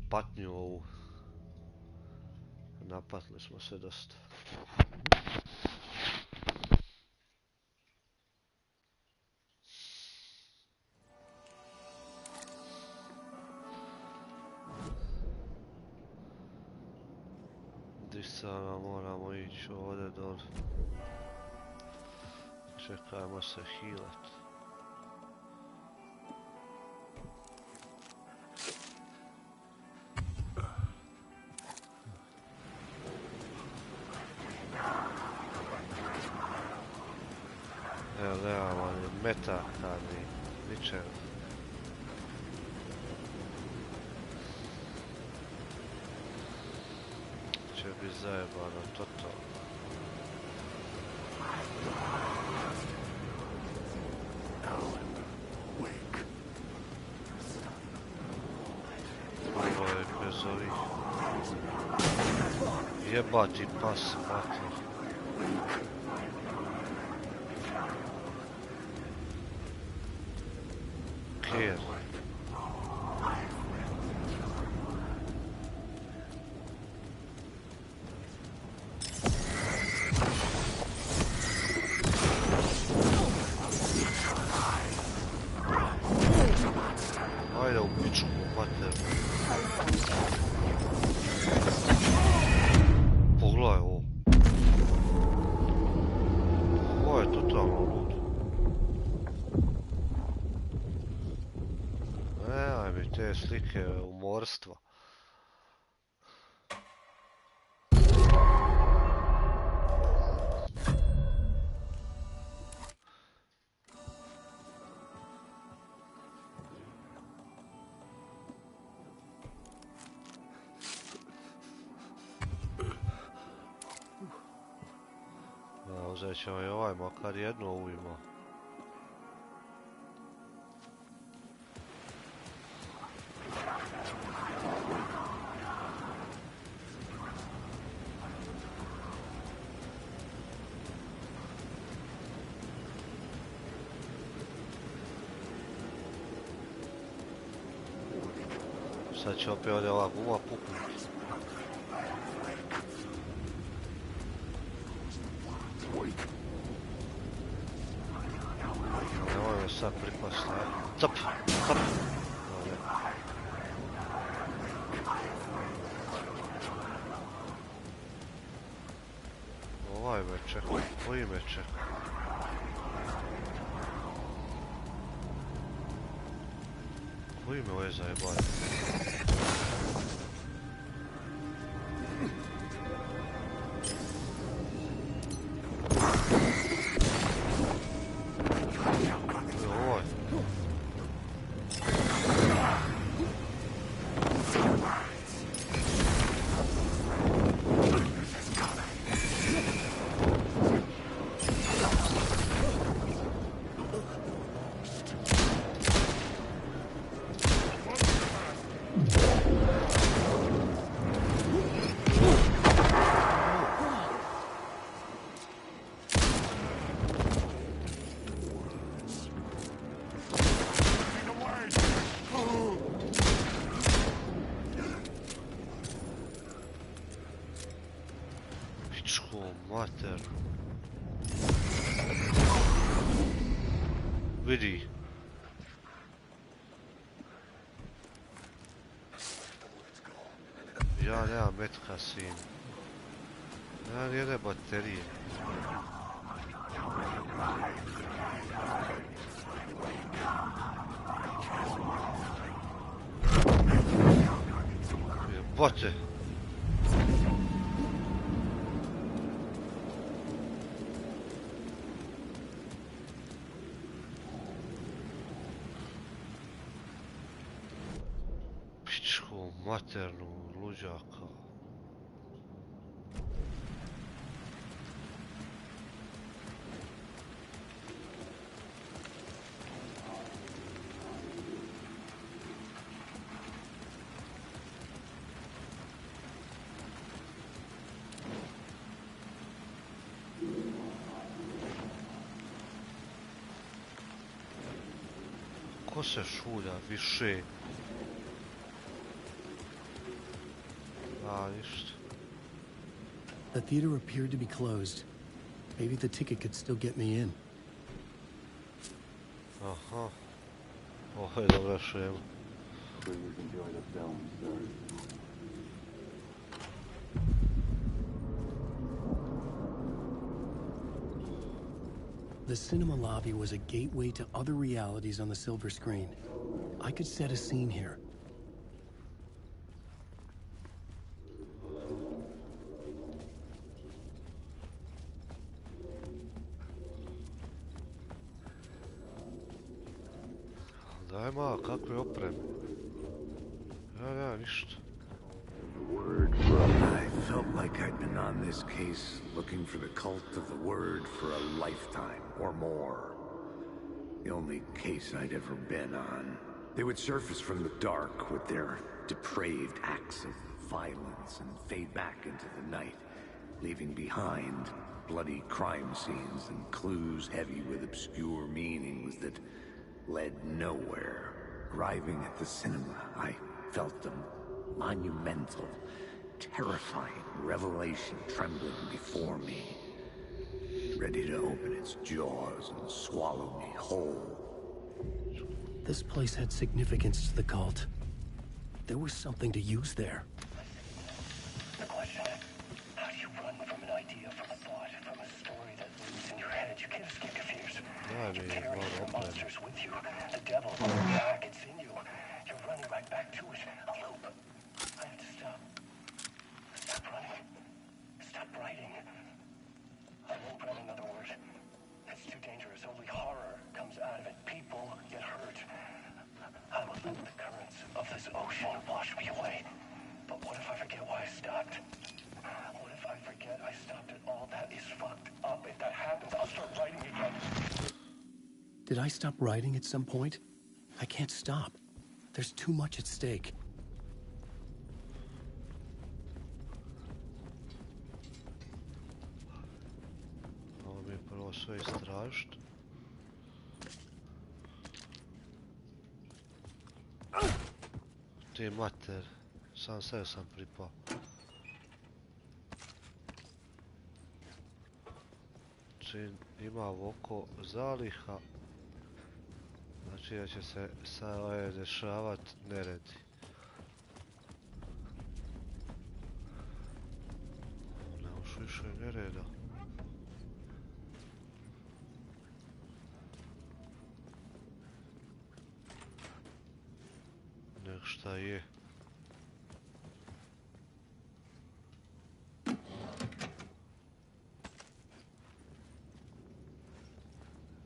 patnju ovu. Napatili smo se dosta. Di sada moramo ići ovdje dole. Čekajmo se healat. Evo nemamo ni metaka ni ničega. Će biti zajebano totalno. Ovo je bez ovih. Jebati pas, mater. Kjer. Ajde u pičku, mater. Pogledaj ovo. Ovo je totalno ludo. Aj mi te slike umorstva. Uzet ćemo i ovaj, makar jednu ovu ima. Sad će opet ovdje ova guma puknuti. Nemoj me sad pripasti. Cap! Cap! Ovaj me čeka. Koji me čeka? Koji me ovaj zajebaj? Mater. Vidi. Ja nemam metka sin. Nemam jedne baterije. Jebote. Maternu luđaka. Ko se šulja više? A, ništa. The theater appeared to be closed. Maybe the ticket could still get me in. Aha. Ovo je dobra šema. Please enjoy the film, sir. The cinema lobby was a gateway to other realities on the silver screen. I could set a scene here. Daj ma, kakve opreme. Ja, ništa. I felt like I'd been on this case looking for the cult of the word for a lifetime or more. The only case I'd ever been on. They would surface from the dark with their depraved acts of violence and fade back into the night, leaving behind bloody crime scenes and clues heavy with obscure meanings that led nowhere. Arriving at the cinema, I felt a monumental, terrifying revelation trembling before me, ready to open its jaws and swallow me whole. This place had significance to the cult. There was something to use there. The question, how do you run from an idea, from a thought, from a story that lives in your head? You can't escape your fears. You carry your monsters with you. The devil is back, it's in you. You're running right back to it. A loop. I have to stop. Stop running. Stop writing. I won't run another word. It's too dangerous. Only horror comes out of it. People get hurt. I will let the currents of this ocean wash me away. But what if I forget why I stopped? What if I forget I stopped at all? That is fucked up. If that happens, I'll start writing again. Did I stop writing at some point? I can't stop. There's too much at stake. Ovo mi je prvo sve istražiti. Ti mater, sam sve sam pripao. Znači ima oko zaliha. Znači da će se sad dešavat neredi. Nemaš više nereda. Nek šta je.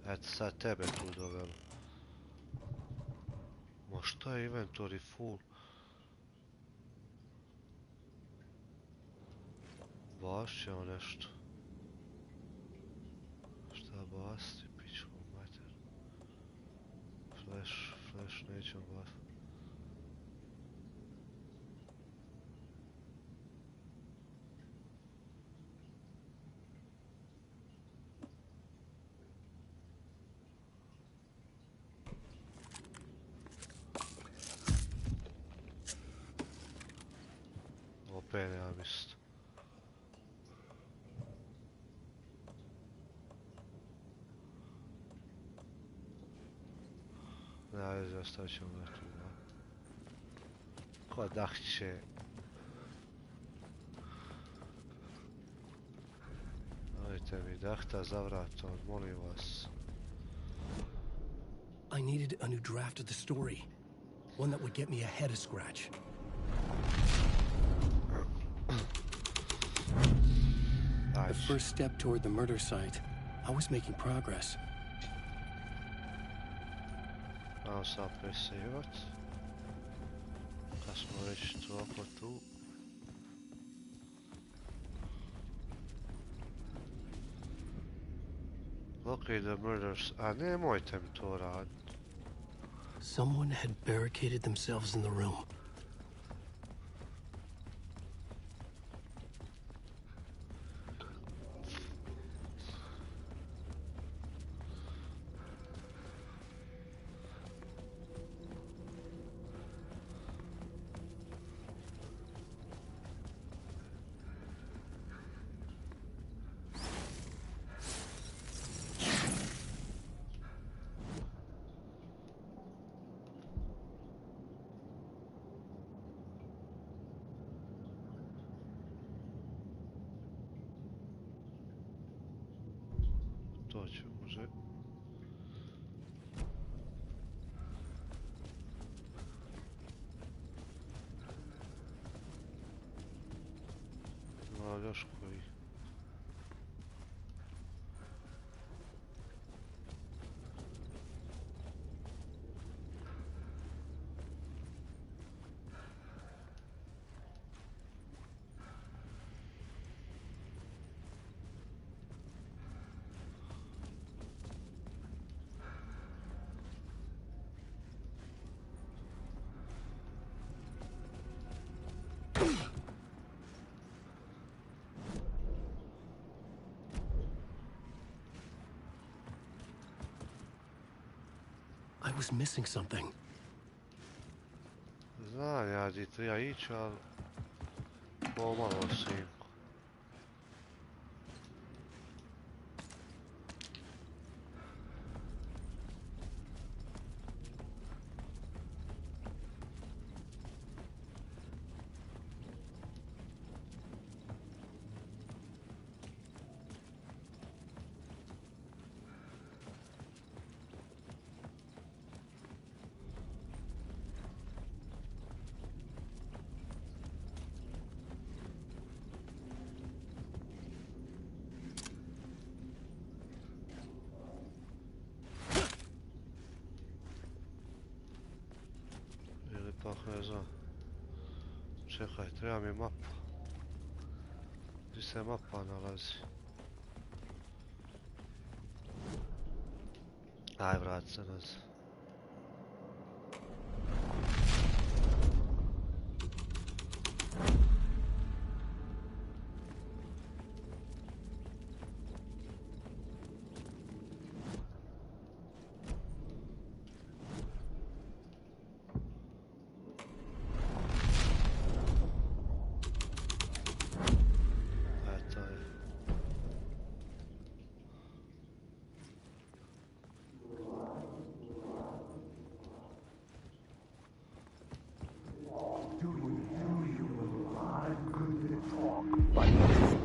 Eto sad tebe tu dovelo. Ma šta je inventory full? Baš ćemo nešto. Šta basti, piću mater. Flash nećemo basti. Opet nemam isto. Najde, ostavit ćemo ga tu, da. Ko dahće. Dajte mi dahta za vratom, molim vas. I needed a new draft of the story. One that would get me ahead of Scratch. The first step toward the murder site. I was making progress. Malo sam presivat. Kad smo već toliko tu. Locate the murders. A nemojte mi to raditi. Someone had barricaded themselves in the room. može. Ima još koji. I was missing something. Znam ja gdje treba ići, ali pomalo si. Ili pak ne znam. Čekaj, treba mi mapa. Gdje se mapa nalazi? Aj, vrat se nazad. Eto je.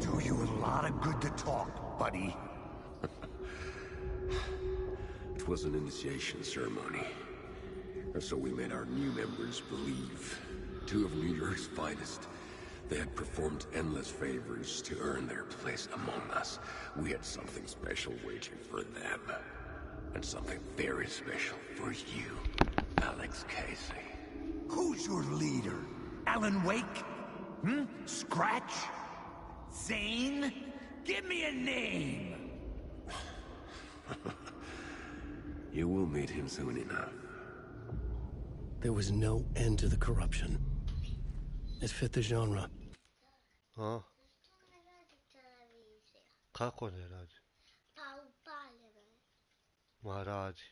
Do you a lot of good to talk, buddy. It was an initiation ceremony. Or so we made our new members believe. Two of New York's finest. They had performed endless favors to earn their place among us. We had something special waiting for them. And something very special for you, Alex Casey. Who's your leader? Alan Wake? Scratch? Zane? Give me a name! You will meet him soon enough. There was no end to the corruption. It fit the genre. A? Kako ne radi? Ma radi.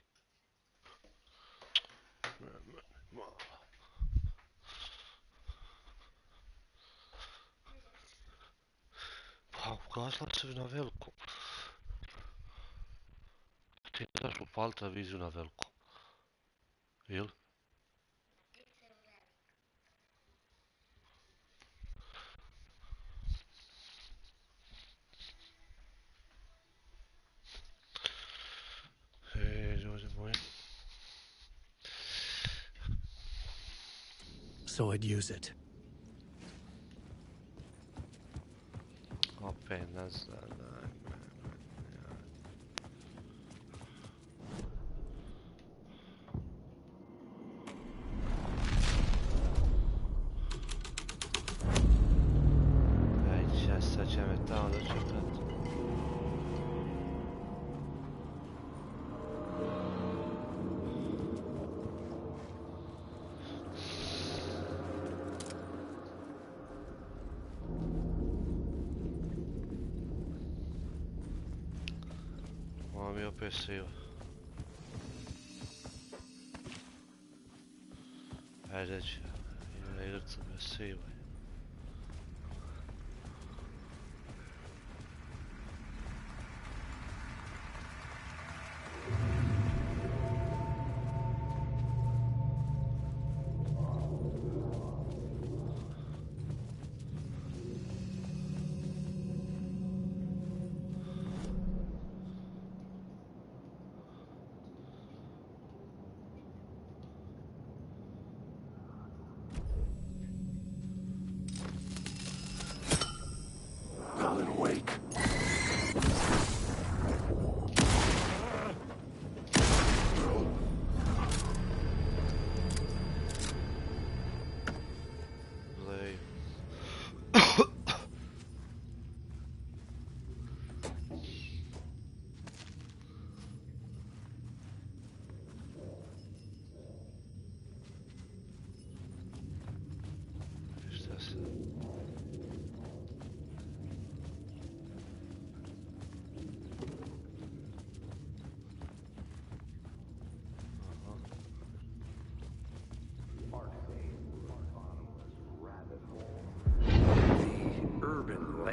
Pa ugasla se na veliko. Ti ne daš upaliti televiziju na veliko. Jel? Ljudi moji. So I'd use it. Opet nazad. Ajde, sad će me tamo dočekat. Ovo mi je opet siva. Ajde ću, idem na igrca bez siva.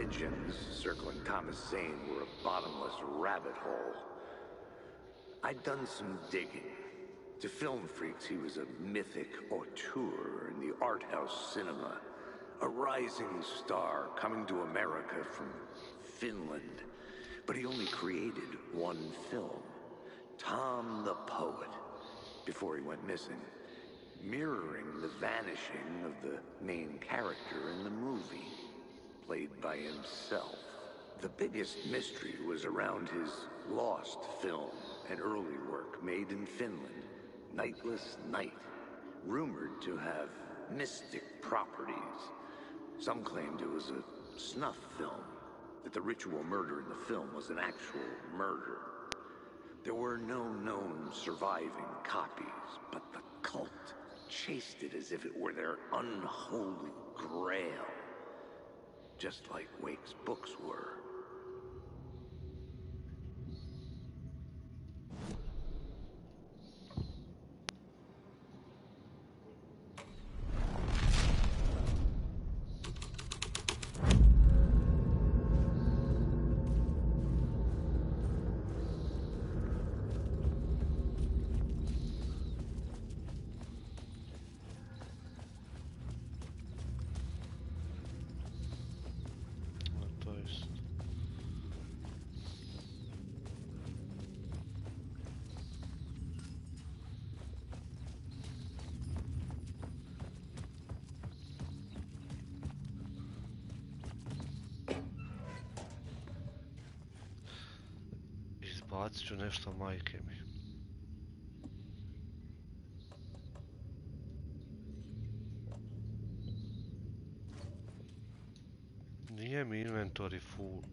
legends circling Thomas Zane were a bottomless rabbit hole. I'd done some digging. To film freaks, he was a mythic auteur in the art house cinema. A rising star coming to America from Finland. But he only created one film, Tom the Poet, before he went missing, mirroring the vanishing of the main character in the movie, played by himself. The biggest mystery was around his lost film, an early work made in Finland, Nightless Night, rumored to have mystic properties. Some claimed it was a snuff film, that the ritual murder in the film was an actual murder. There were no known surviving copies, but the cult chased it as if it were their unholy grail, just like Wake's books were. Izbacit ću nešto, majke mi. Nije mi inventory full.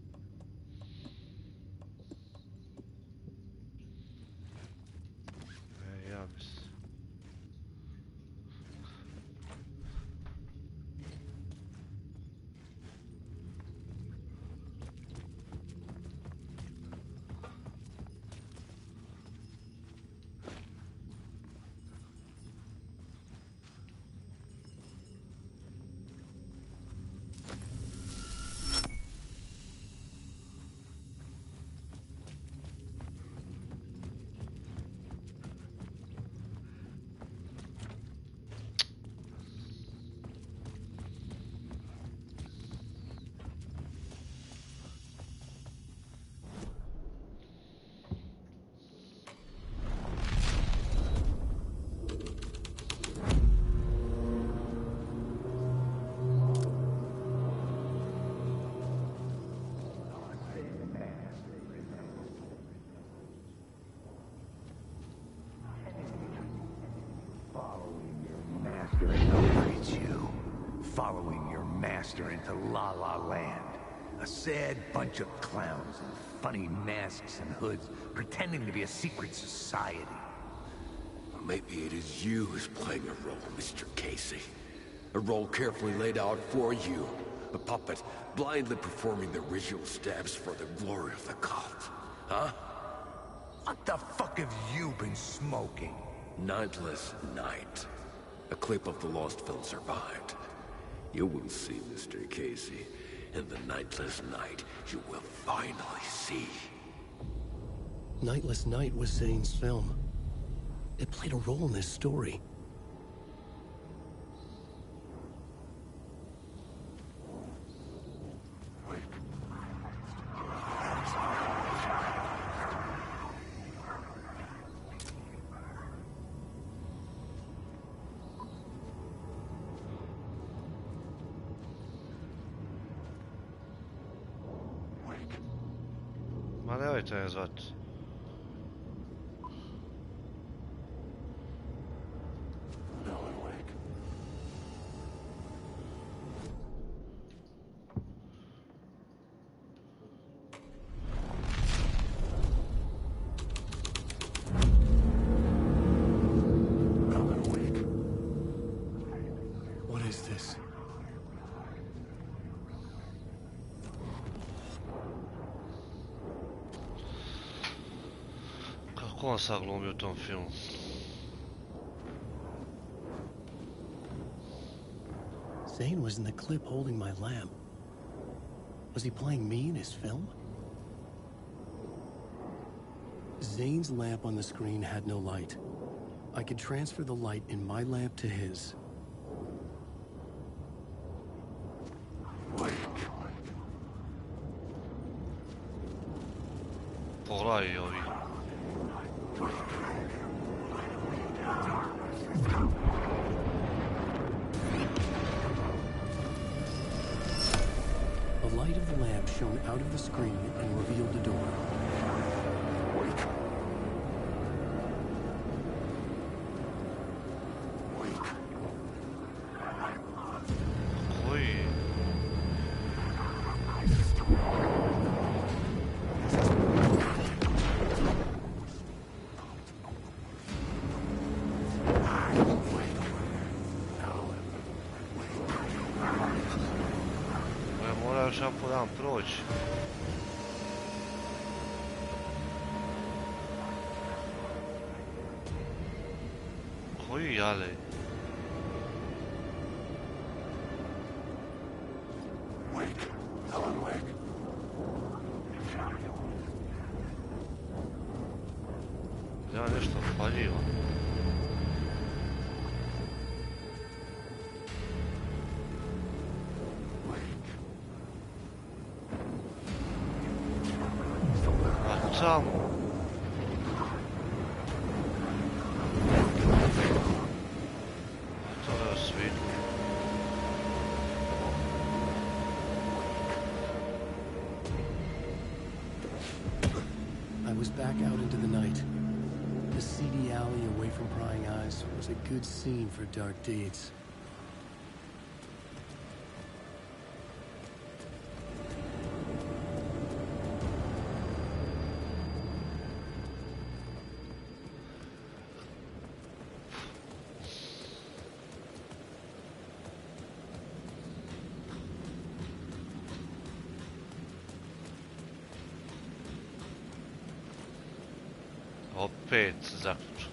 Ja mislim. Following your master into La La Land. A sad bunch of clowns in funny masks and hoods, pretending to be a secret society. Maybe it is you who's playing a role, Mr. Casey. A role carefully laid out for you. A puppet blindly performing the ritual steps for the glory of the cult. Huh? What the fuck have you been smoking? Nightless Night. A clip of the lost film survived. You will see, Mr. Casey. In the Nightless Night, you will finally see. Nightless Night was Zane's film. It played a role in this story. Ma nemojte je zvati. What is this? Kako on sad glumi u tom filmu? Zane was in the clip holding my lamp. Was he playing me in his film? Zane's lamp on the screen had no light. I could transfer the light in my lamp to his. Pogledaj ovi. The light of the lamp shone out of the screen and revealed the door. Koji? Ja moram još jedan po dan proći. Koji jale? Ja nešto faljivo. A tamo. To je svi. I was back out into the night. The seedy alley away from prying eyes was a good scene for dark deeds. Opet zaključak.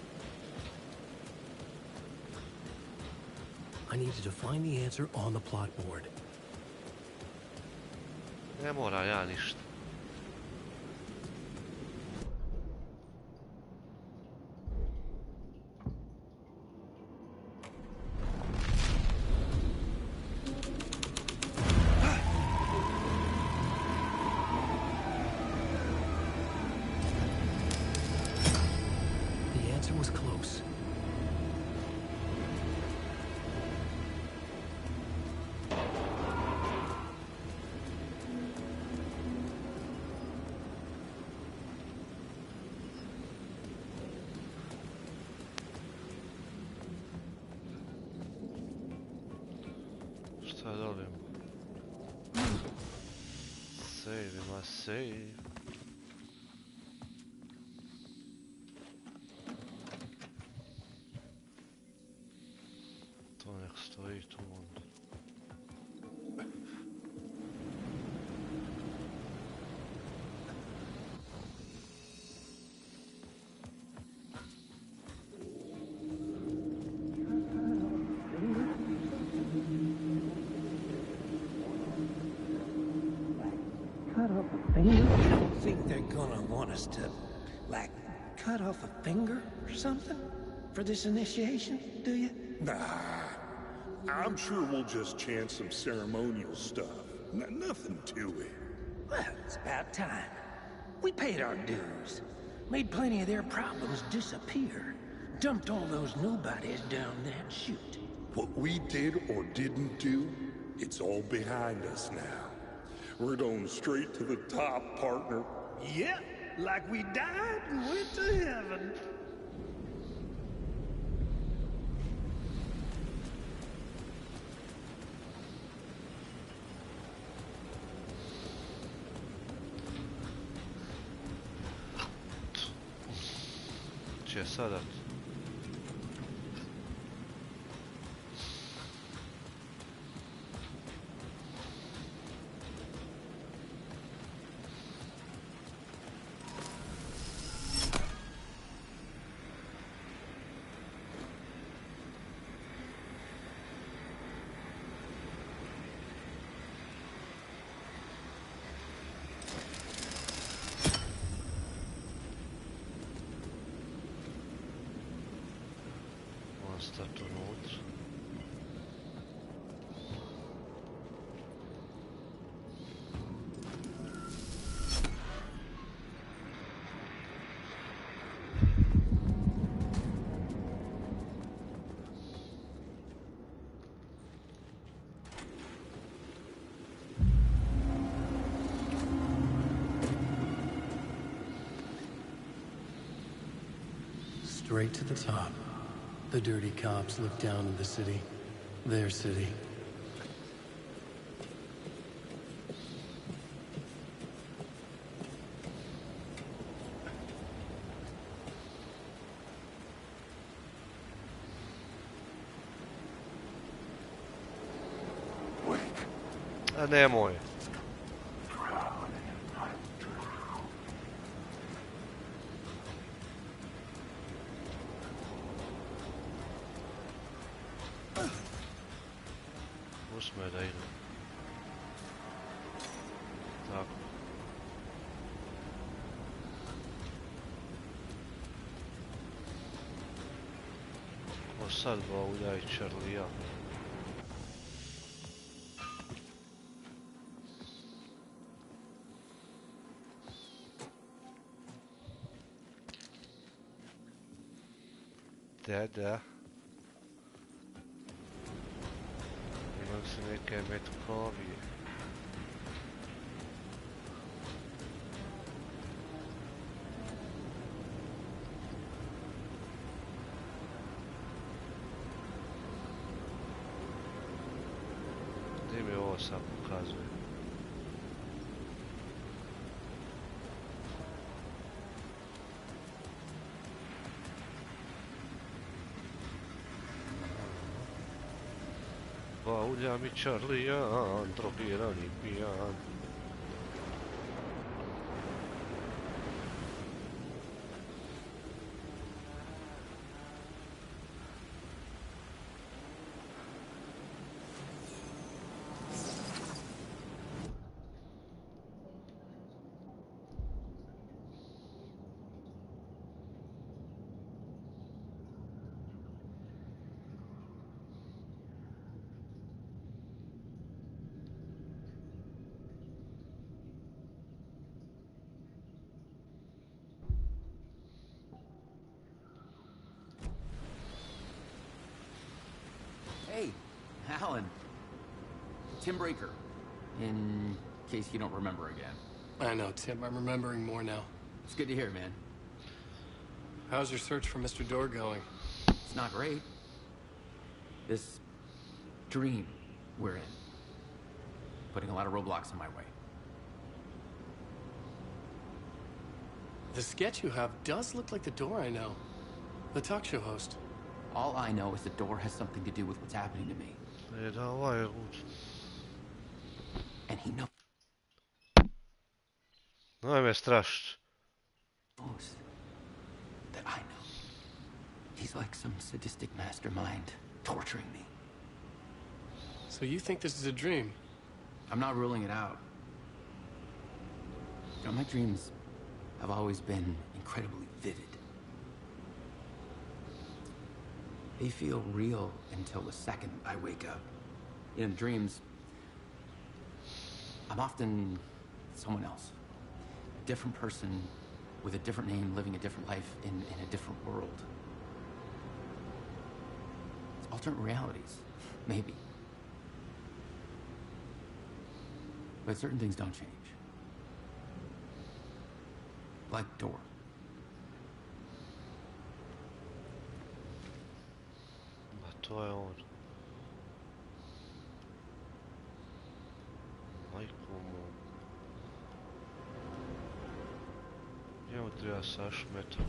I needed to find the answer on the plot board. Ne mora ja ništa. The answer was close. Šta dolim? Save, ima save. To nek stoji tu onda. You don't think they're gonna want us to, like, cut off a finger or something for this initiation, do you? Nah, I'm sure we'll just chant some ceremonial stuff. Nothing to it. Well, it's about time. We paid our dues, made plenty of their problems disappear, dumped all those nobodies down that chute. What we did or didn't do, it's all behind us now. We're going straight to the top, partner. Yep, like we died and went to heaven. Će sada? mazat unutra. Straight to the top. The dirty cops look down on the city. Their city. A nemoj. Usme da idem. Tako. Ko sad bavlja i Charlija. Da. Imam se neke metkovije. Gdje mi ovo sad pokazuje? Bavlja mi Charlijan, drogirani pijan. Hey, Alan. Tim Breaker. In case you don't remember again. I know, Tim. I'm remembering more now. It's good to hear, man. How's your search for Mr. Door going? It's not great. This dream we're in. Putting a lot of roadblocks in my way. The sketch you have does look like the Door I know. The talk show host. All I know is the Door has something to do with what's happening to me. And he knows me strašiti. That I know. He's like some sadistic mastermind torturing me. So you think this is a dream? I'm not ruling it out. You know, my dreams have always been incredibly vivid. They feel real until the second I wake up. In dreams, I'm often someone else. A different person with a different name, living a different life in a different world. It's alternate realities, maybe. But certain things don't change. Like Door. To je on. Majko mu. Njemu treba sašmetak.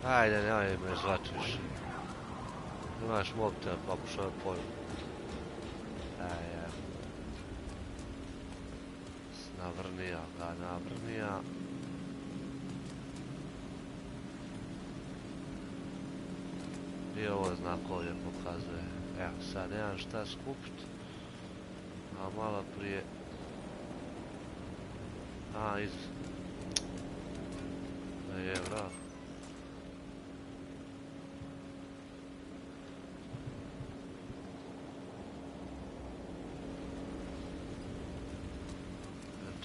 Ajde, nemoj me zvati više. Imaš mobitel pa pošalj poruku. Aj. Navrnija. I ovo znak ovdje pokazuje. Evo, sad nemam šta skupit. A malo prije... Je, vrag.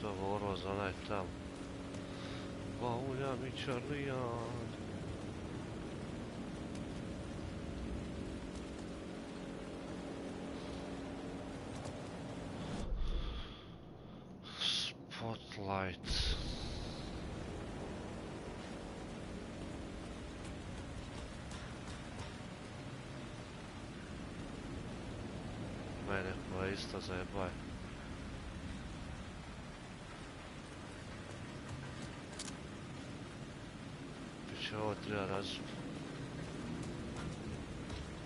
To govorilo za onaj tamo. Baulja mi čarlijan. Spotlight. Mene koja isto zajebaj. Ovo treba različiti.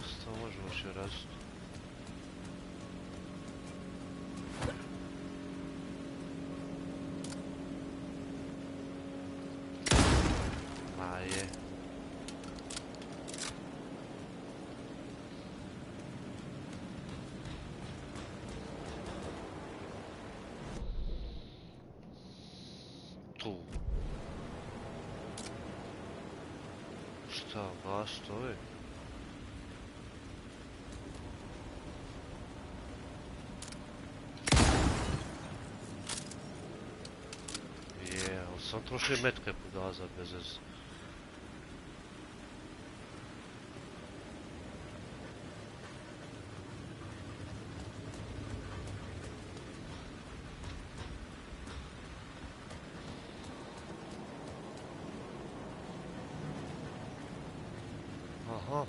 Što možemo še različiti? Ma je. Tu. Šta, gas stoji? Ali sam trošio metke podaza bez veze. Aha.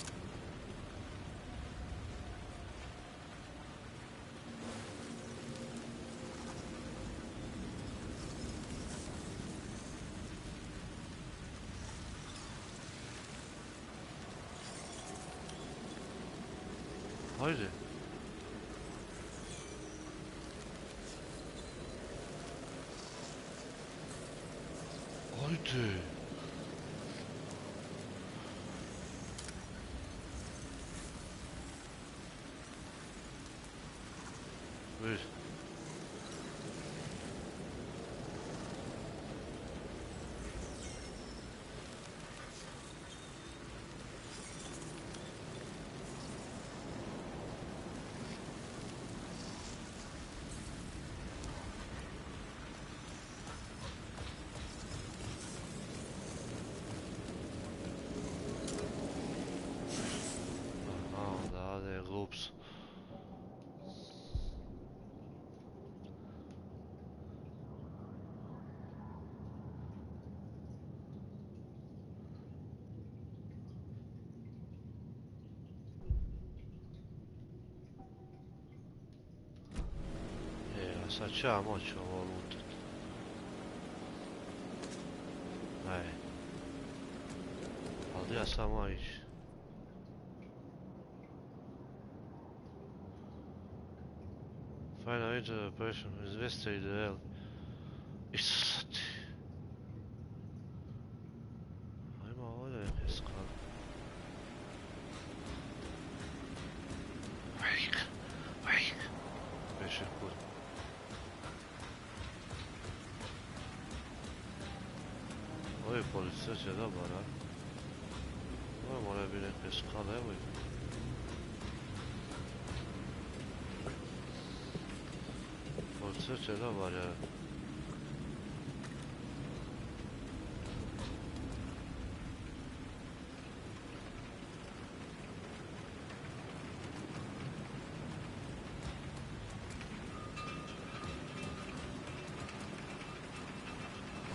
Haydi. Haydi. Buyur. Glups. Sad ću ja moći ovo lutat. Aj. Ali gdje ja samo ići? Final age operation investor ideal. Isuse ti. A ima ovdje neke skale. Wake. Beše kur. Ovi policajci je dobar, a? Ovo mora biti neke skale, evo ih. Policajci je dobar, ja.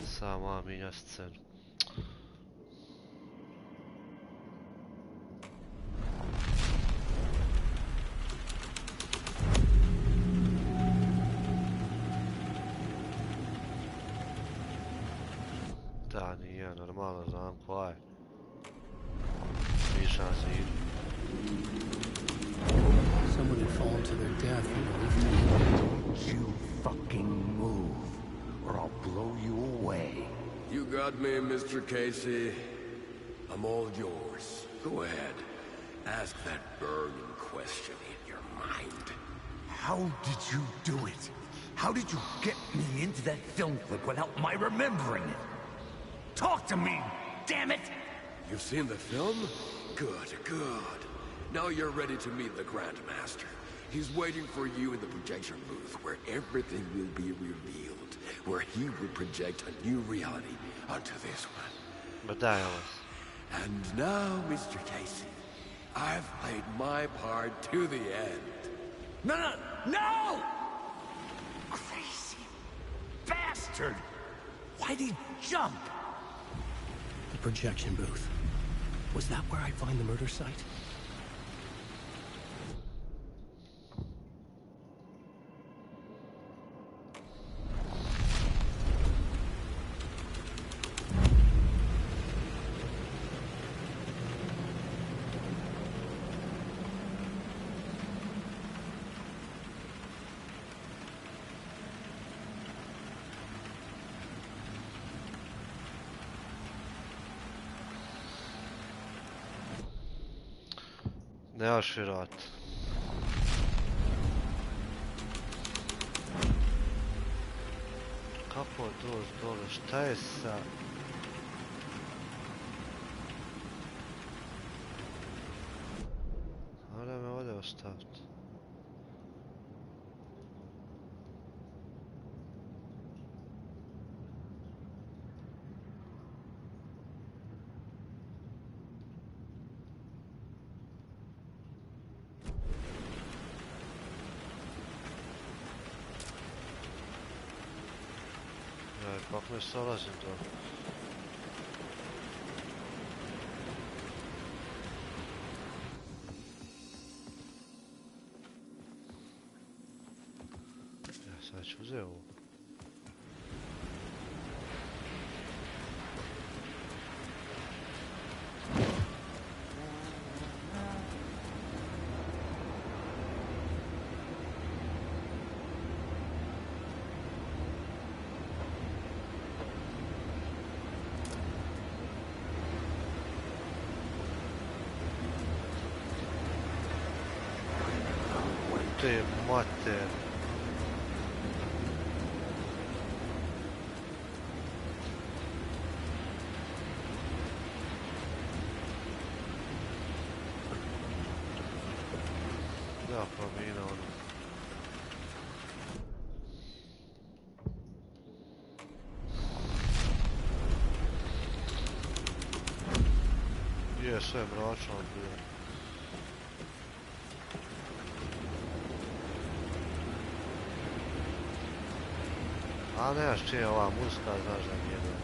Sama minja scenu. Da, nije normalno, znam koja je. piše na zidu. Someone had fallen to their death in the lift. Don't you fucking move, or I'll blow you away. You got me, Mr. Casey. I'm all yours. Go ahead. Ask that burning question in your mind. How did you do it? How did you get me into that film clip without my remembering it? Talk to me, damn it! You've seen the film? Good, good. Now you're ready to meet the Grandmaster. He's waiting for you in the projection booth, where everything will be revealed, where he will project a new reality onto this one. But Dallas. And now, Mr. Casey, I've played my part to the end. No, no, no! Crazy bastard! Why'd he jump? The projection booth. Was that where I'd find the murder site? Neoširat. Kako doći dole? Šta je sa... Mora me ovdje ostaviti. Kako ne solazim to? Ja sad ću uzeti ovo. Te mater. Da, promina ono. Je sve mračno bilo. A nemaš čije ova muzika, znaš da nije dobro.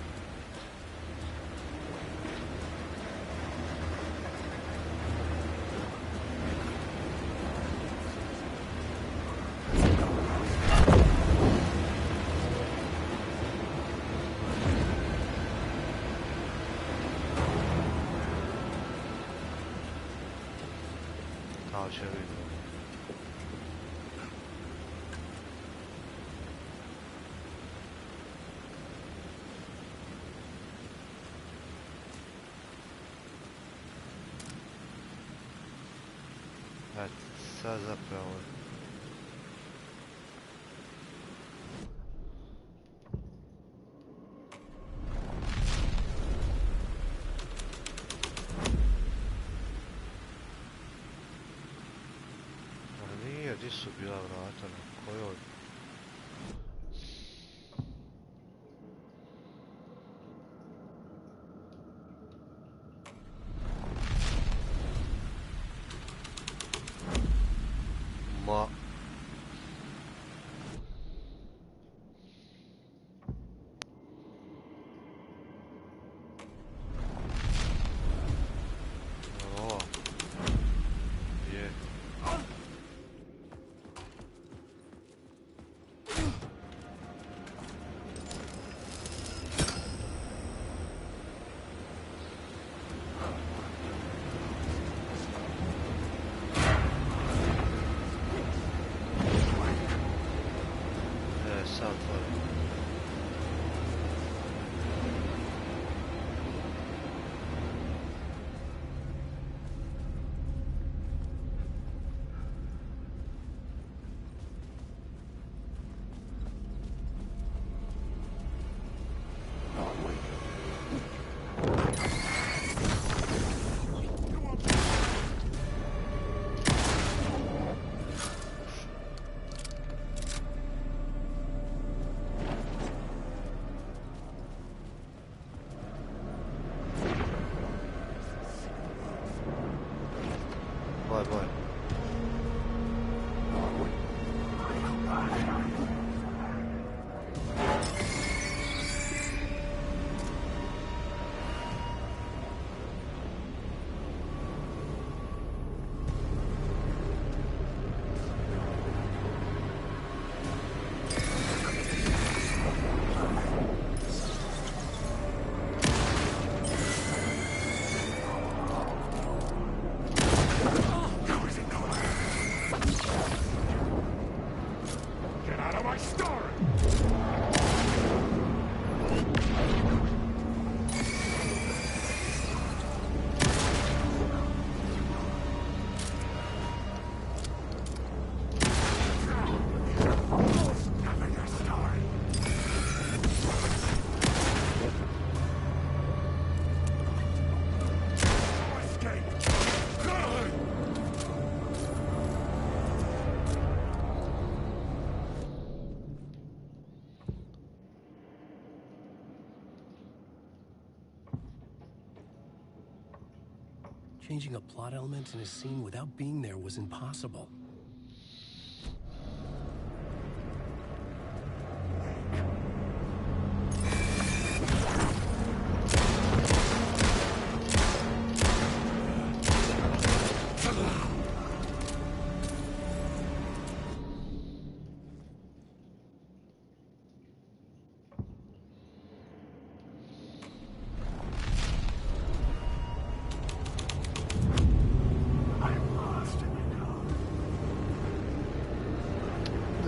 Kao će vidjeti. Sad zapravo a nije, di su bila vrata, na kojoj? Ma... O... Je... bye bye. Changing a plot element in a scene without being there was impossible.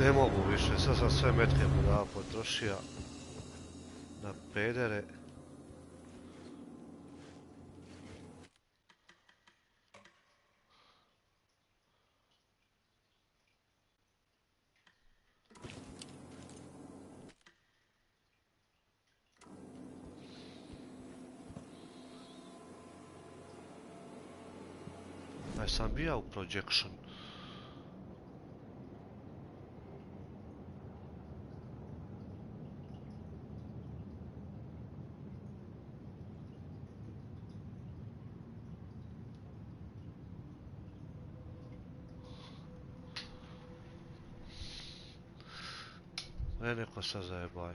Ne mogu više, sad sam sve metke budala potrošio na pedere. Ja sam bio u projection. Neko se zajebaj.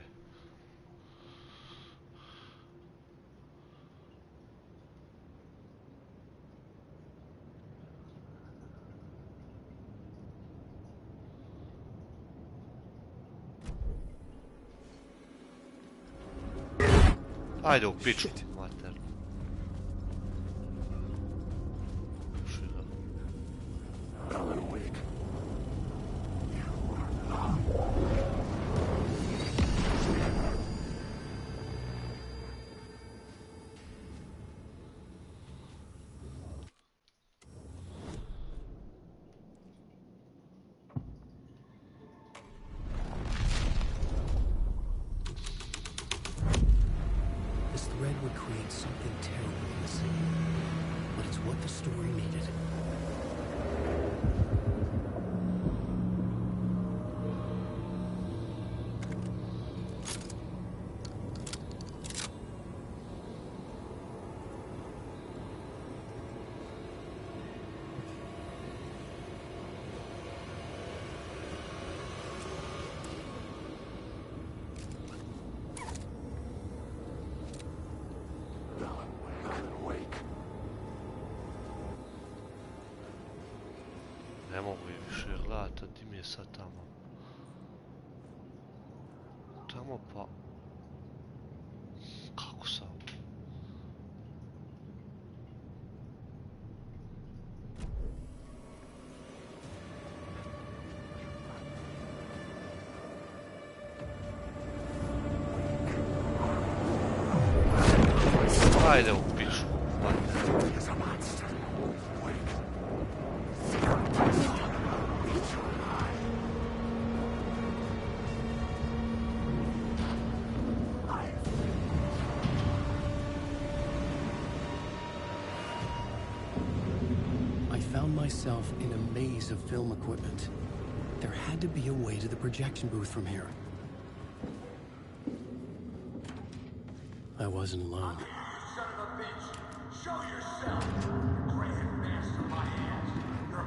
Ajde u piču, mater. Puši ga. Would create something terrible in the scene, but it's what the story needed. Ne mogu više gledati, di mi je sad tamo? Tamo pa... Kako sam? Ajde u piču. Myself in a maze of film equipment. There had to be a way to the projection booth from here. I wasn't alone. Son of a bitch! Show yourself! Grand master my ass! You're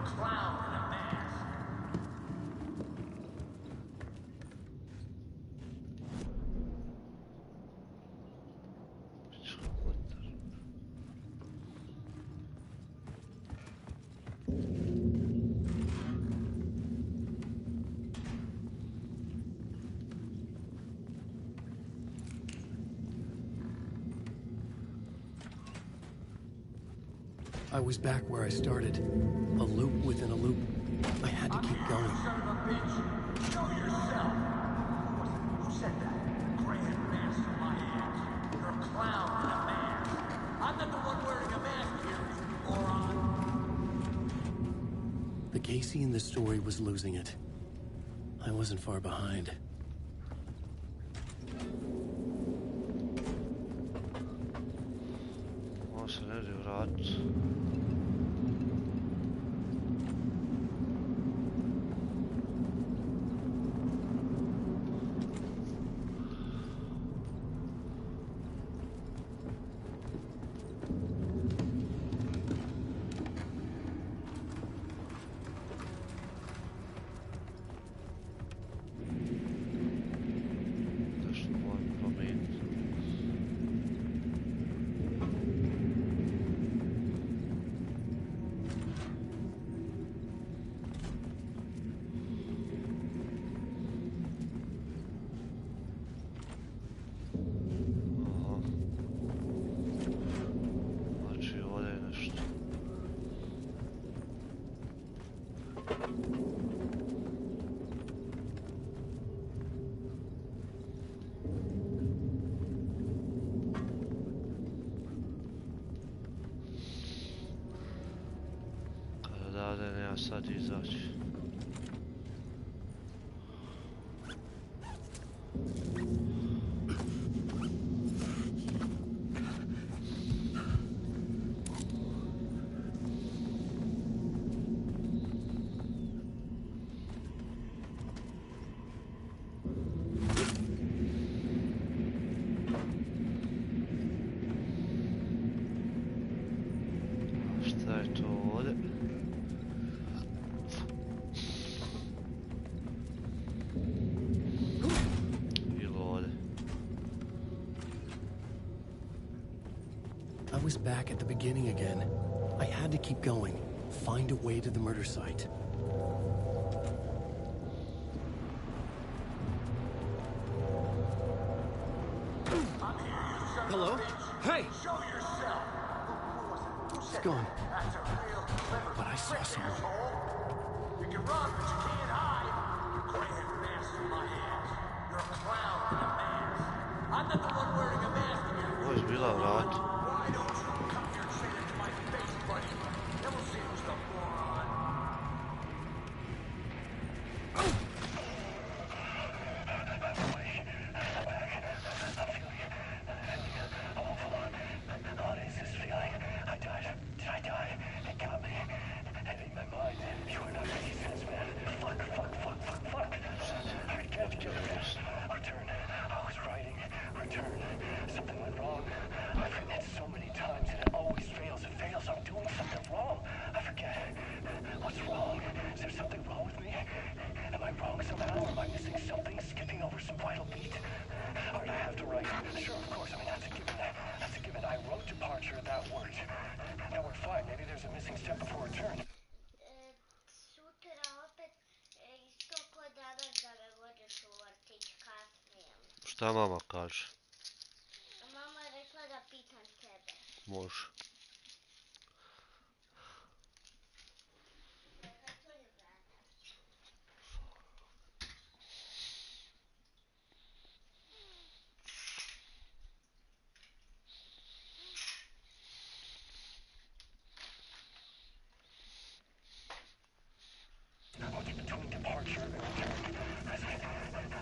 I was back where I started. A loop within a loop. I had to keep going. Son of a bitch! Show yourself! Who said that? Grand master of my hands. You're a clown in a mask. I'm not the one wearing a mask here, you moron. The Casey in the story was losing it. I wasn't far behind. Ovo se ne ide vratit. Sad izaći. Šta je to ovdje? I was back at the beginning again. I had to keep going, find a way to the murder site. Hello? Hey! Show yourself! It's gone. But I saw someone. You can run, but you can't hide. You're grand master of my hands. You're a clown in a mask. I'm not the one wearing a mask here. Ovo je bila vrat. Why don't you come here and say that to my face, buddy? Then we'll see who's the moron. What is this feeling? I died. Did I die? It got me. And in my mind, you are not making sense, man. Fuck. I can't get it. Return. I was writing. Return. Something went wrong. I've written it so many times and it always fails. It fails. I'm doing something wrong. I forget. What's wrong? Is there something wrong with me? Am I wrong somehow? Or am I missing something? Skipping over some vital beat? Alright, I have to write. Sure, of course. I mean, that's a given. That's a given. I wrote departure. That worked. Now we're fine. Maybe there's a missing step before return. Šta mama kaže? Mama je rekla da pitam tebe. Može. What's between departure and return?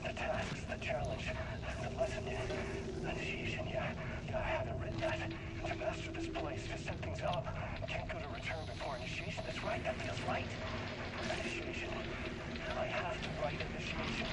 The tasks, the challenge, the lesson, initiation, yeah, I haven't written that. To master this place, to set things up, can't go to return before initiation. That's right, that feels right. Initiation. I have to write initiation.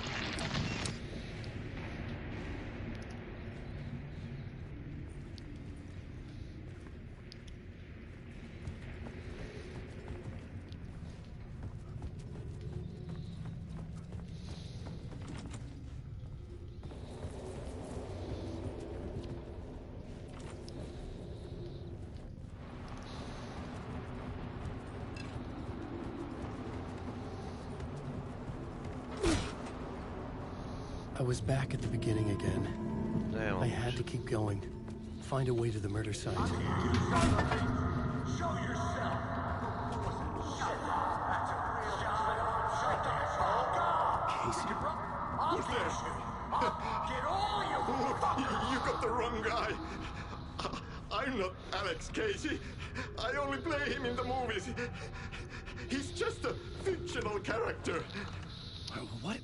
I was back at the beginning again. Damn. I had to keep going, find a way to the murder site. Show yourself! Shut up! That's a real shut up! Casey? I'll get you! I'll get all you! You got the wrong guy. I'm not Alex Casey. I only play him in the movies. He's just a fictional character.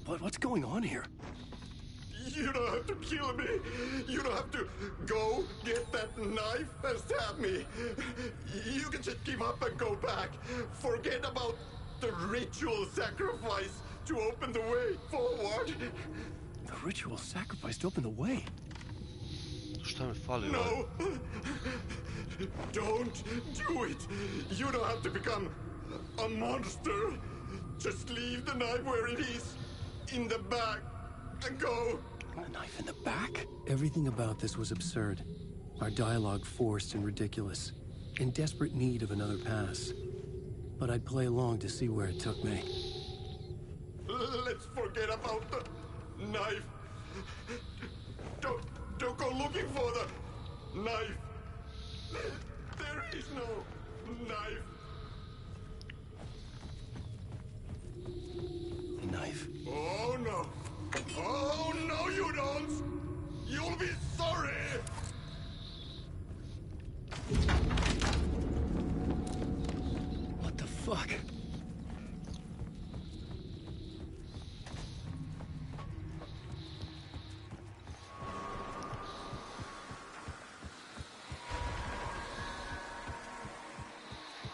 What's going on here? You don't have to kill me. You don't have to go get that knife and stab me. You can just give up and go back. Forget about the ritual sacrifice to open the way forward. The ritual sacrifice to open the way? Šta mi fali? No! Don't do it! You don't have to become a monster. Just leave the knife where it is, in the back, and go. A knife in the back? Everything about this was absurd. Our dialogue forced and ridiculous. In desperate need of another pass. But I'd play along to see where it took me. Let's forget about the knife. Don't go looking for the knife. There is no knife. Knife? Oh no. Oh no, you don't. You'll be sorry. What the fuck?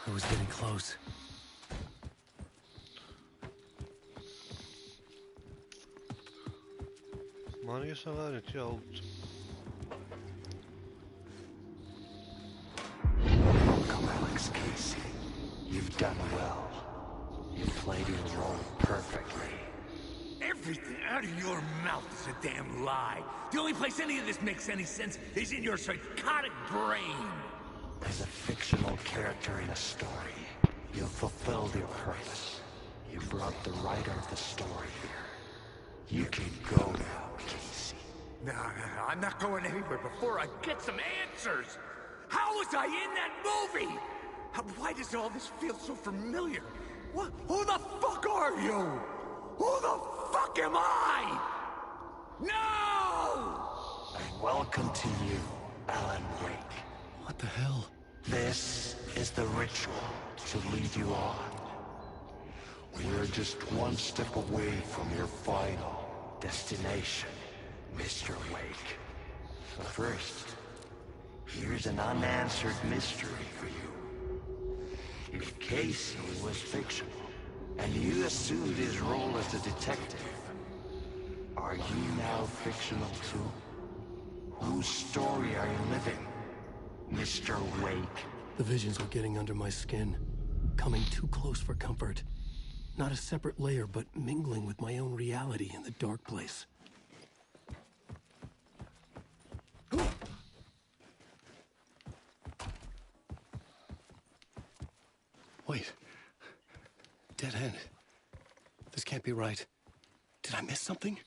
I was getting close. Ma nisam radit ja uopće. Welcome, Alex Casey. You've done well. You played your role perfectly. Everything out of your mouth is a damn lie. The only place any of this makes any sense is in your psychotic brain. As a fictional character in a story, you fulfilled your purpose. You brought the writer of the story here. You can go now, Casey. No, I'm not going anywhere before I get some answers. How was I in that movie? Why does all this feel so familiar? What? Who the fuck are you? Who the fuck am I? No! And welcome to you, Alan Wake. What the hell? This is the ritual to lead you on. We're just one step away from your final destination, Mr. Wake. But first, here's an unanswered mystery for you. If Casey was fictional, and you assumed his role as a detective, are you now fictional too? Whose story are you living, Mr. Wake? The visions were getting under my skin, coming too close for comfort. Not a separate layer, but mingling with my own reality in the dark place. Wait. Dead end. This can't be right. Did I miss something?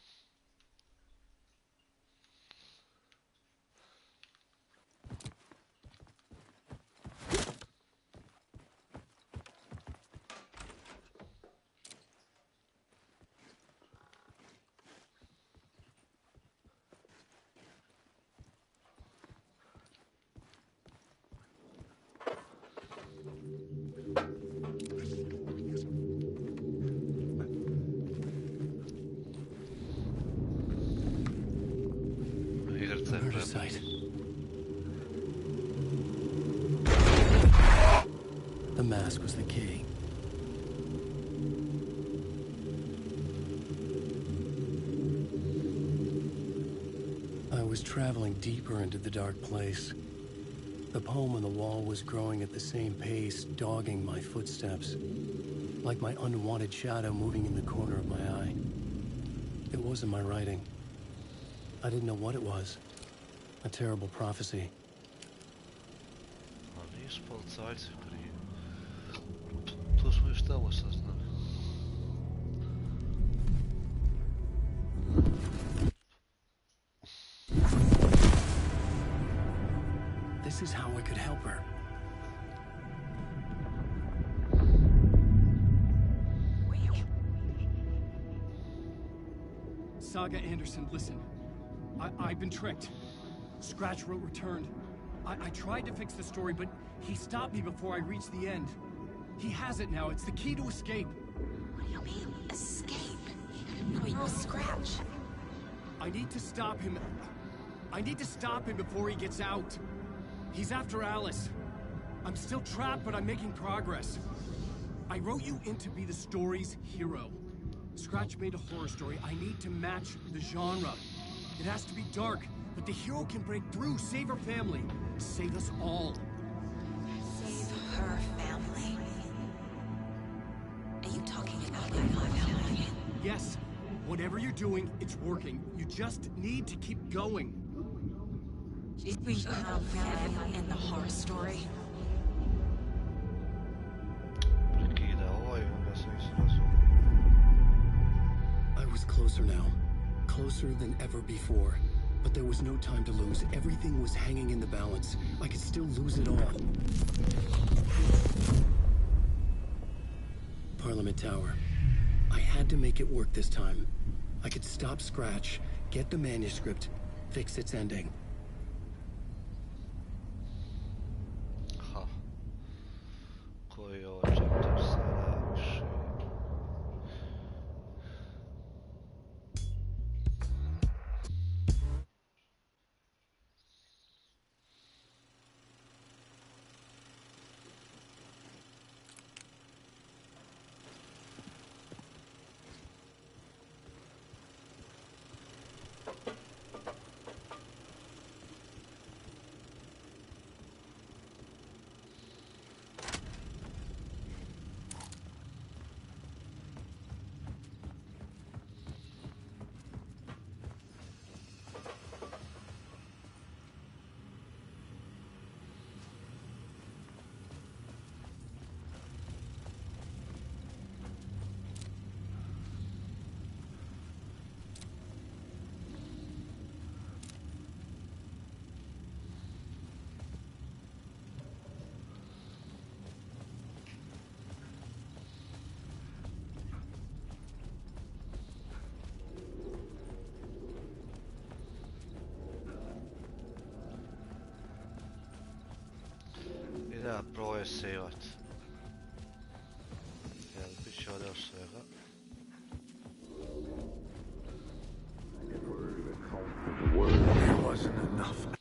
Murder site. The mask was the key. I was traveling deeper into the dark place. The poem on the wall was growing at the same pace, dogging my footsteps, like my unwanted shadow moving in the corner of my eye. It wasn't my writing. I didn't know what it was. A terrible prophecy. Ali nisu policajci prije. To smo još tamo saznali. This is how I could help her. Saga Anderson, listen. I've been tricked. Scratch wrote returned. I tried to fix the story, but he stopped me before I reached the end. He has it now. It's the key to escape. What do you mean, escape? Wait, no, Scratch. I need to stop him. I need to stop him before he gets out. He's after Alice. I'm still trapped, but I'm making progress. I wrote you in to be the story's hero. Scratch made a horror story. I need to match the genre. It has to be dark, but the hero can break through, save her family, save us all. Save her family? Are you talking about my family? Yes. Whatever you're doing, it's working. You just need to keep going. We her family in the horror story? I was closer now. Closer than ever before. But there was no time to lose. Everything was hanging in the balance. I could still lose it all. Parliament Tower. I had to make it work this time. I could stop Scratch, get the manuscript, fix its ending. Koji je ovo chapter sada uši? Idea prvo je saveat. Jel, bit će ovdje još svega. It wasn't enough.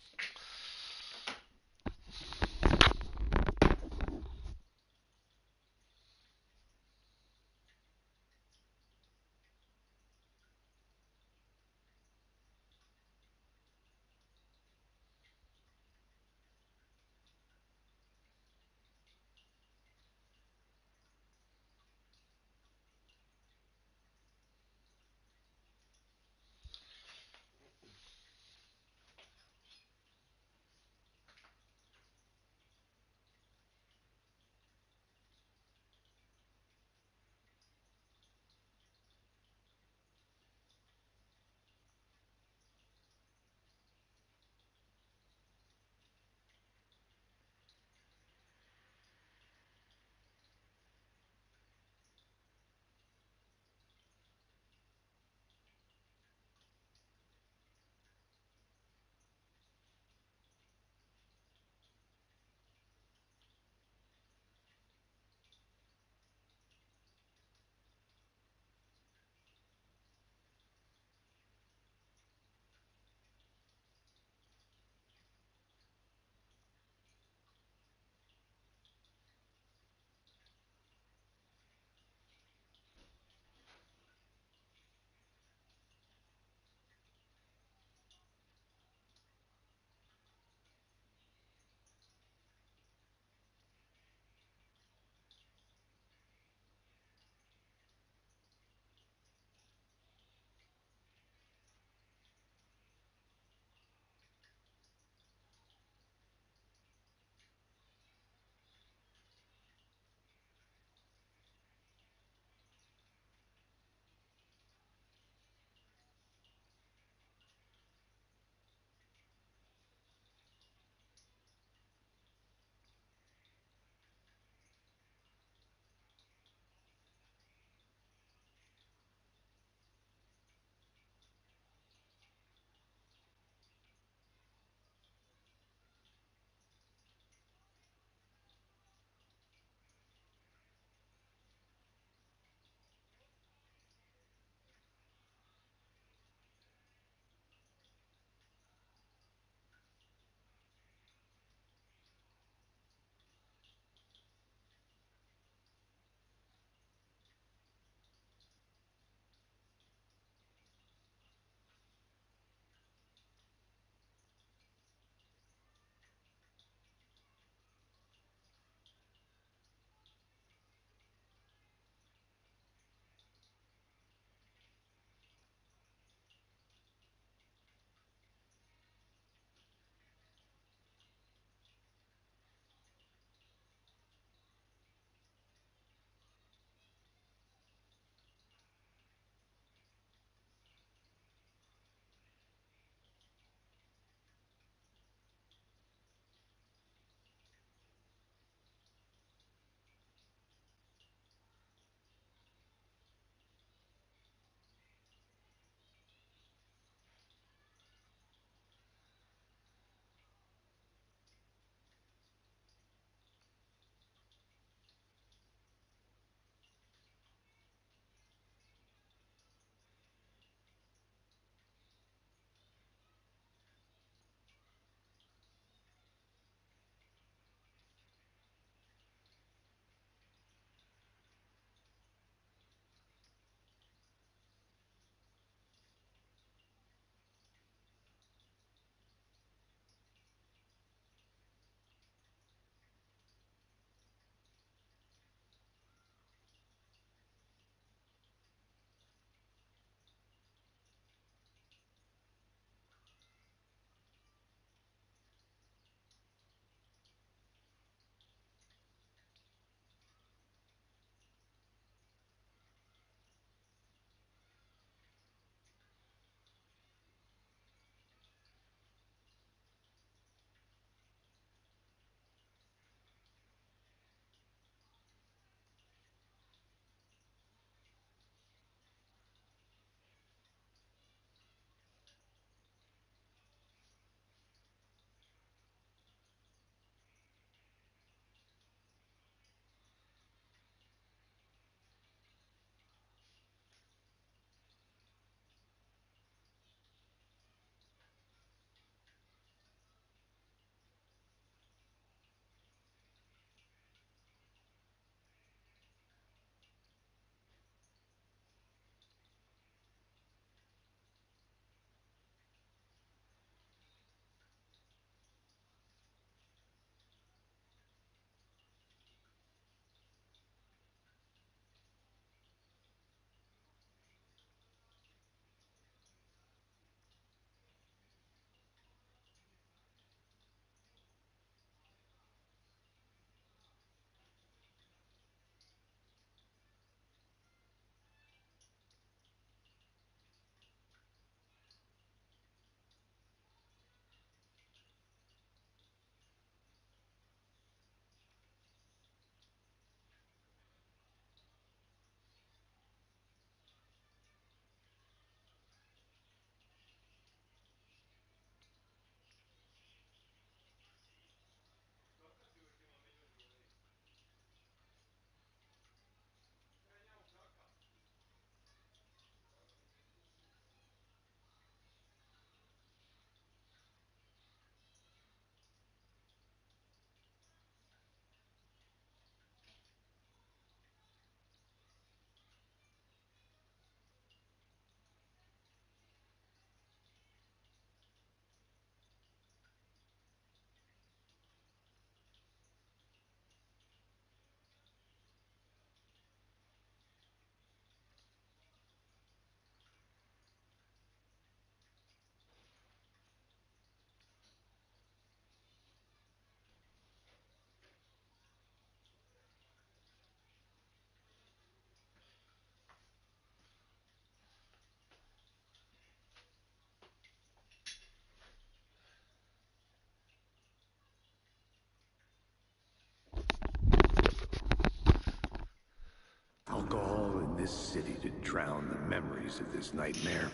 drown the memories of this nightmare,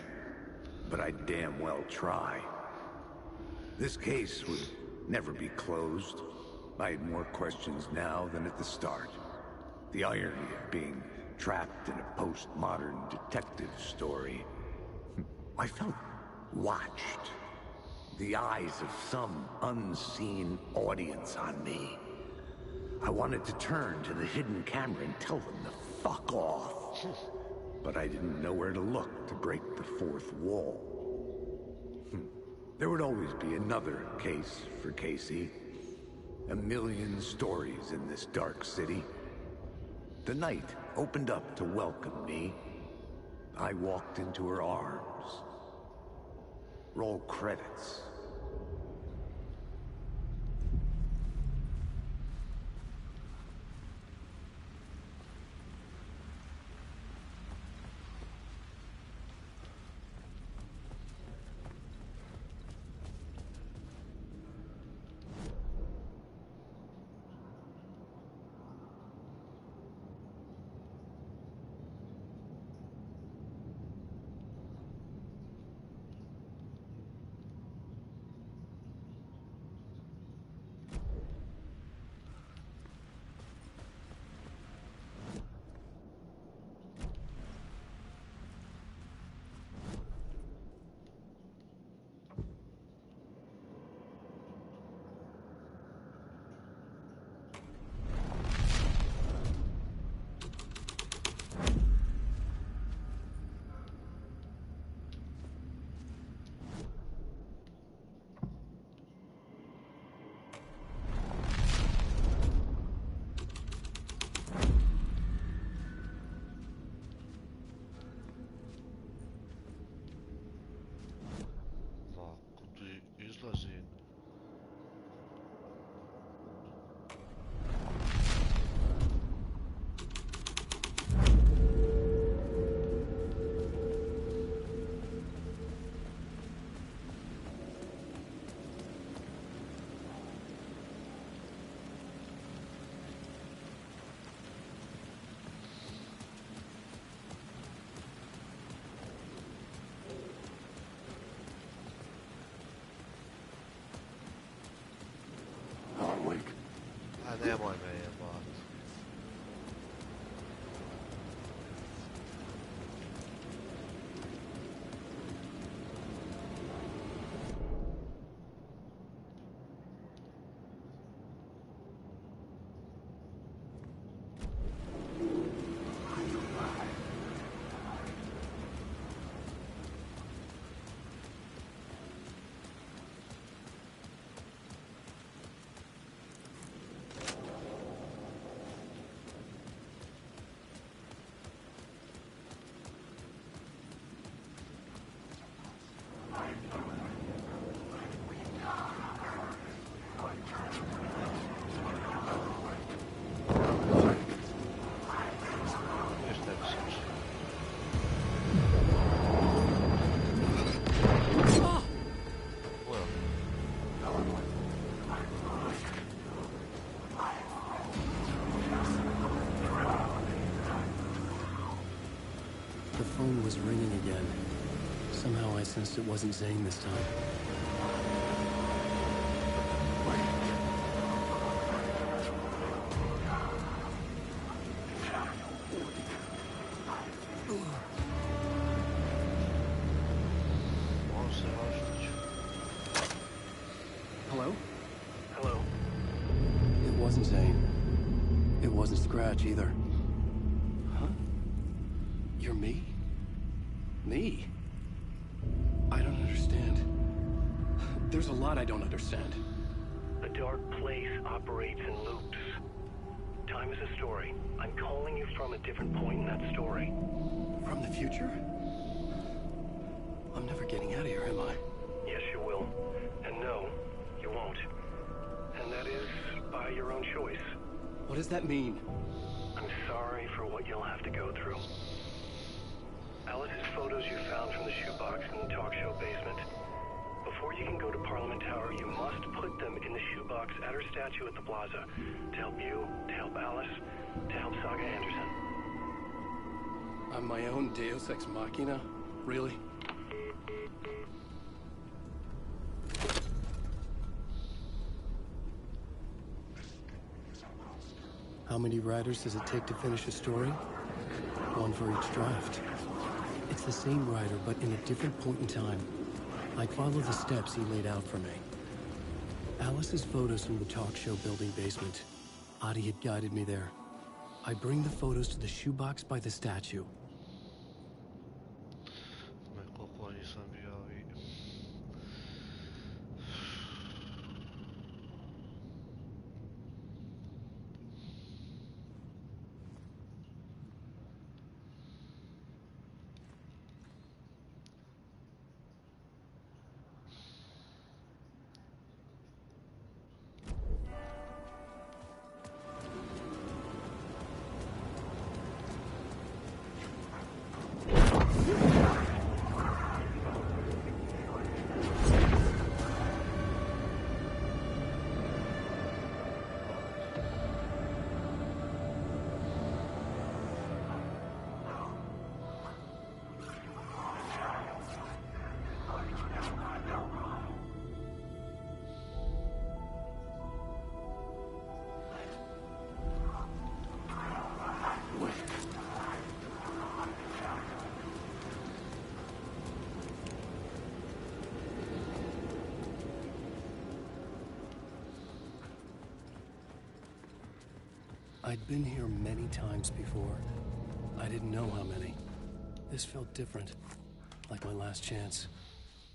but I damn well try. This case would never be closed. I had more questions now than at the start. The irony of being trapped in a postmodern detective story. I felt watched. The eyes of some unseen audience on me. I wanted to turn to the hidden camera and tell them to fuck off. But I didn't know where to look to break the fourth wall. There would always be another case for Casey. A million stories in this dark city. The night opened up to welcome me. I walked into her arms. Roll credits. Izlazi. Nemoj me jebat. The phone was ringing again. Somehow I sensed it wasn't Zane this time. Hello? Hello? It wasn't Zane. It wasn't Scratch either. Huh? You're me? Me? I don't understand. There's a lot I don't understand. The dark place operates in loops. Time is a story. I'm calling you from a different point in that story. From the future? I'm never getting out of here, am I? Yes, you will. And no, you won't. And that is by your own choice. What does that mean? I'm sorry for what you'll have to go through. Alice's photos you found from the shoebox in the talk show basement. Before you can go to Parliament Tower, you must put them in the shoebox at her statue at the plaza. To help you, to help Alice, to help Saga Anderson. I'm my own Deus Ex Machina? Really? How many writers does it take to finish a story? One for each draft. It's the same writer, but in a different point in time. I'd follow the steps he laid out for me. Alice's photos from the talk show building basement. Adi had guided me there. I bring the photos to the shoebox by the statue. Koliko nisam bio ovi... I'd been here many times before. I didn't know how many. This felt different, like my last chance,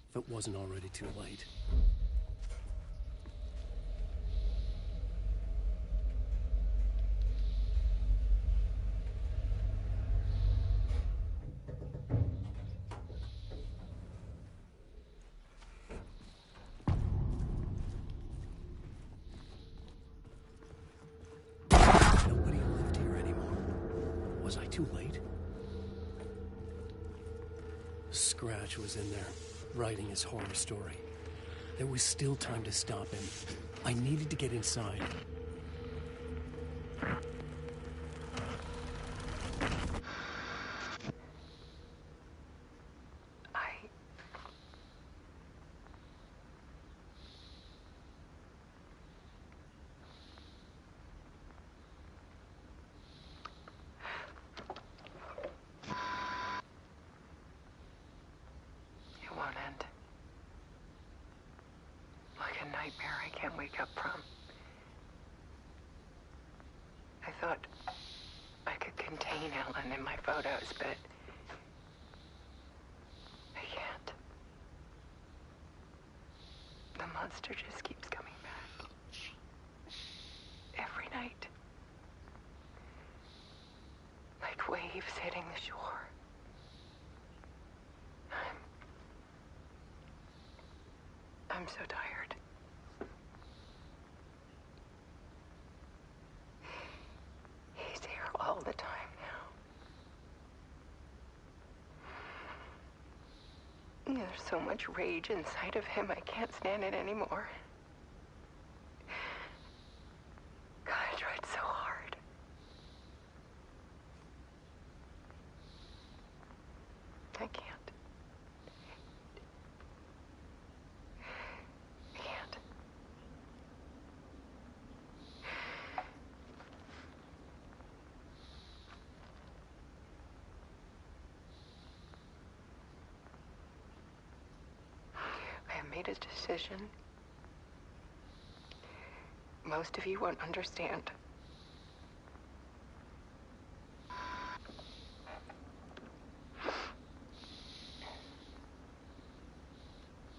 if it wasn't already too late. Nobody lived here anymore. Was I too late? Scratch was in there, writing his horror story. There was still time to stop him. I needed to get inside. It won't end. Like a nightmare I can't wake up from. I thought I could contain Ellen in my photos, but I can't. The monster just keeps coming back. Every night. Like waves hitting the shore. I'm so tired. He's here all the time now. There's so much rage inside of him, I can't stand it anymore. God, I tried so hard. I can't. I can't. I have made a decision. Most of you won't understand.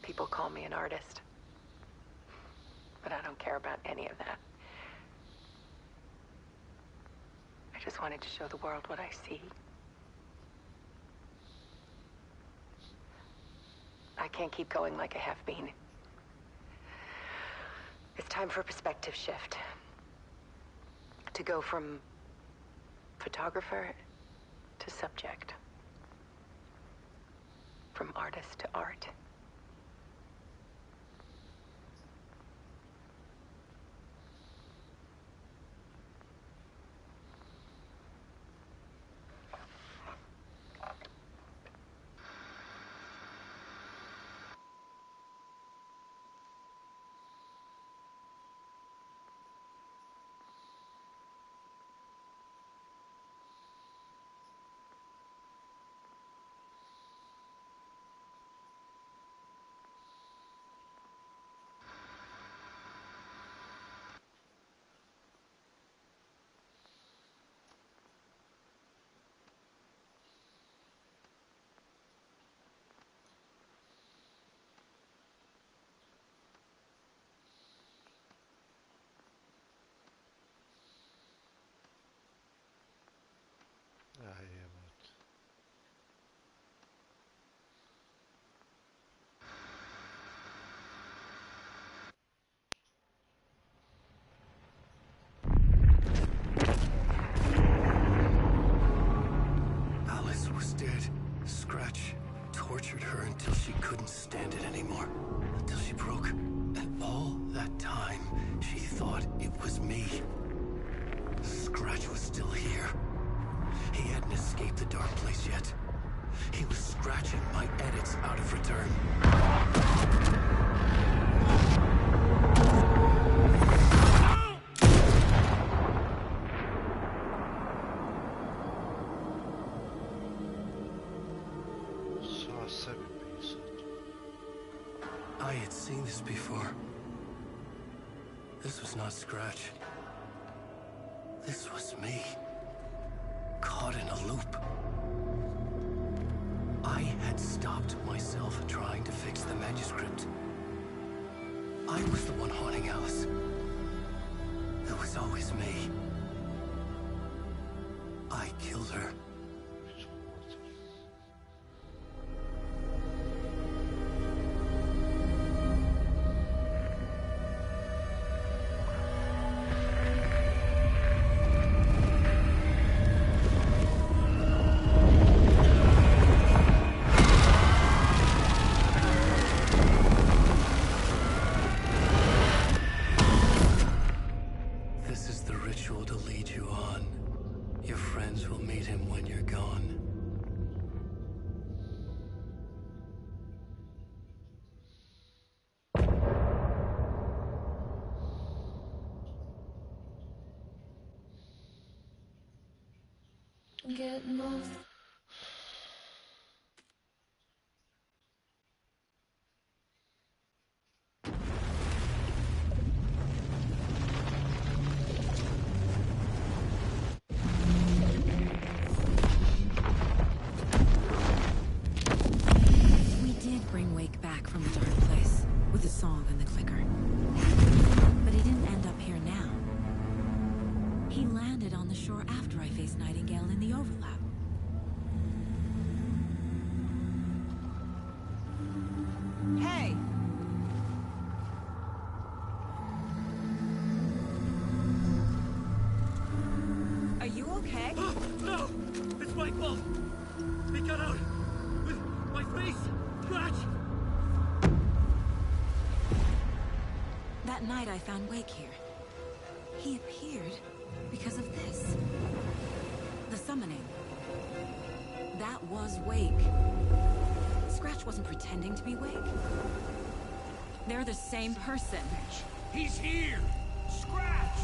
People call me an artist, but I don't care about any of that. I just wanted to show the world what I see. I can't keep going like I have been. It's time for a perspective shift. To go from photographer to subject. From artist to art. couldn't stand it anymore until she broke. And all that time, she thought it was me. Scratch was still here. He hadn't escaped the dark place yet. He was scratching my edits out of return. I had seen this before. This was not Scratch. This was me. Caught in a loop. I had stopped myself trying to fix the manuscript. I was the one haunting Alice. It was always me. I killed her. Get lost. We did bring Wake back from the dark place with the song and the clicker. But he didn't end up here now. He landed on the shore after I faced Nightingale in the overlap. Hey! Are you okay? No! It's my fault! He got out with my face! Scratch! That night I found Wake here. He appeared because of this. The summoning. That was Wake. Scratch wasn't pretending to be Wake. They're the same person. He's here! Scratch!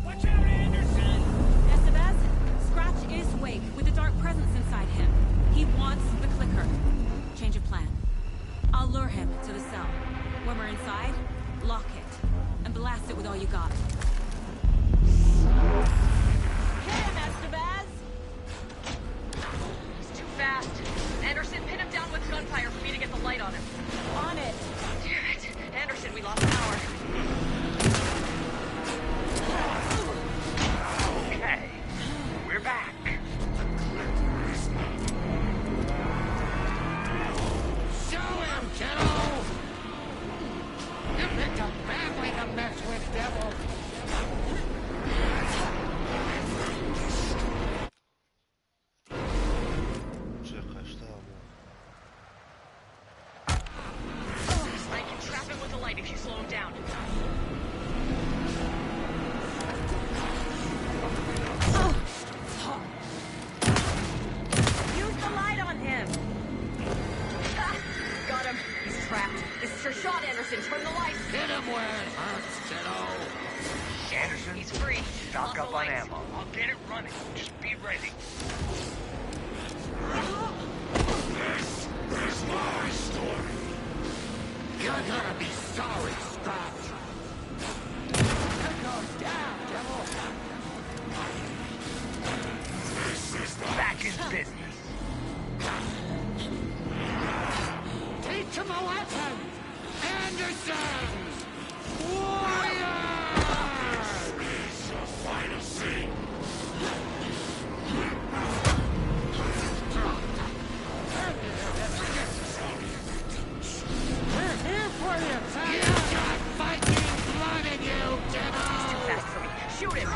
Watch out, Anderson! Estevez, Scratch is Wake with a dark presence inside him. He wants the clicker. Change of plan. I'll lure him to the cell. When we're inside, lock it. And blast it with all you got. Hit him, Estevez! He's too fast. Anderson, pin him down with gunfire for me to get the light on him. On it! Damn it. Anderson, we lost power. Okay. We're back. Show him, kiddo! You picked a bad way to mess with, devil! I can trap him with the light if you slow him down. Use the light on him! Got him. He's trapped. This is your shot, Anderson. Turn the light. Hit him where it hurts, kiddo! Anderson, He's free. stock On up the on light. ammo. I'll get it running. Just be ready. This is my story. You're gonna be sorry, Scratch. It goes down, devil. This is back in business. Teach him a weapon! Anderson! Warrior! This is your final scene. We're here for you, son! You got Viking blood in you, Jimbo! He's too fast for me. Shoot him.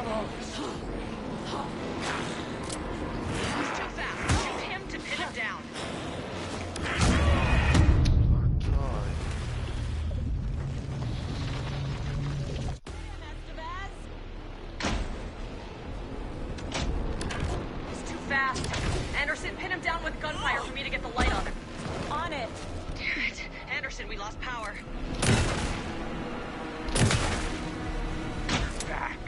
devil! He's too fast. Shoot him to pin him down. He's too fast. Anderson, pin him down with gunfire for me to get the light on him. On it. Damn it. Anderson, we lost power. Back.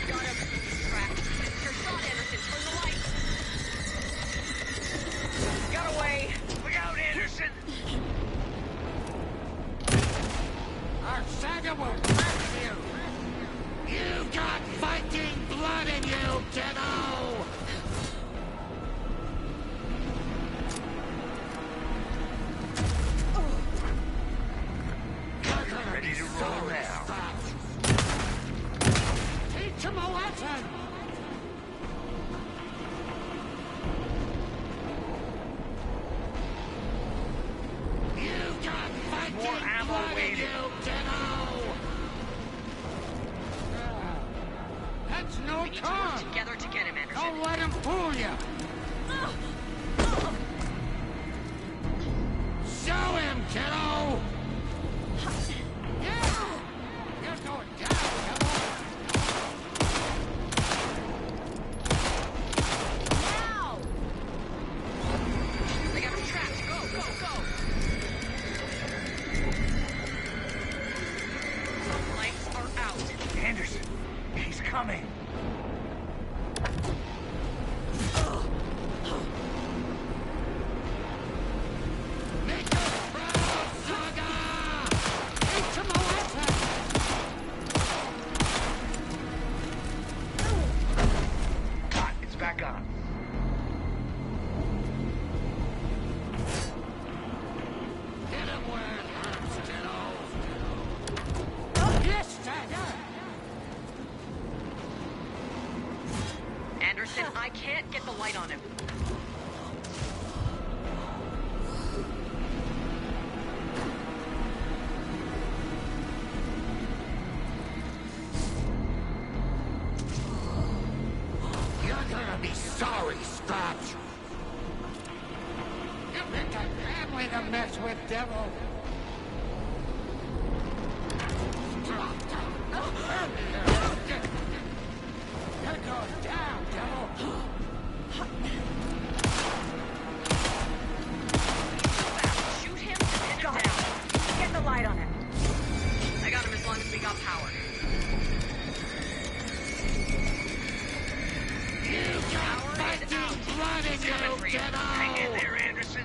Got him. He's cracked. Your shot, Anderson. Turn the light. Got away. Look out, Anderson! Our saga will crush you! You've got Viking blood in you, kiddo! Ready to roll now. Teach him a lesson! You've got Viking more ammo blood in you, kiddo! That's no We need to work together to get him, Anderson. Don't let him fool you! Show him, kiddo! Yeah! You're going down, kiddo! Now! They got him trapped. Go, go, go! Lights are out. Anderson, he's coming. Make us proud, Saga! Teach him a lesson! Ah, it's back on. Hit him where it hurts, kiddo. Yes, Saga! Anderson, I can't get the light on him. You're gonna be sorry, Scratch. You picked a family to mess with, devil. You're going down, devil. Shoot him to pin him down. Get the light on him. I got him as long as we got power. You got Viking blood in you, kiddo! Hang in there, Anderson.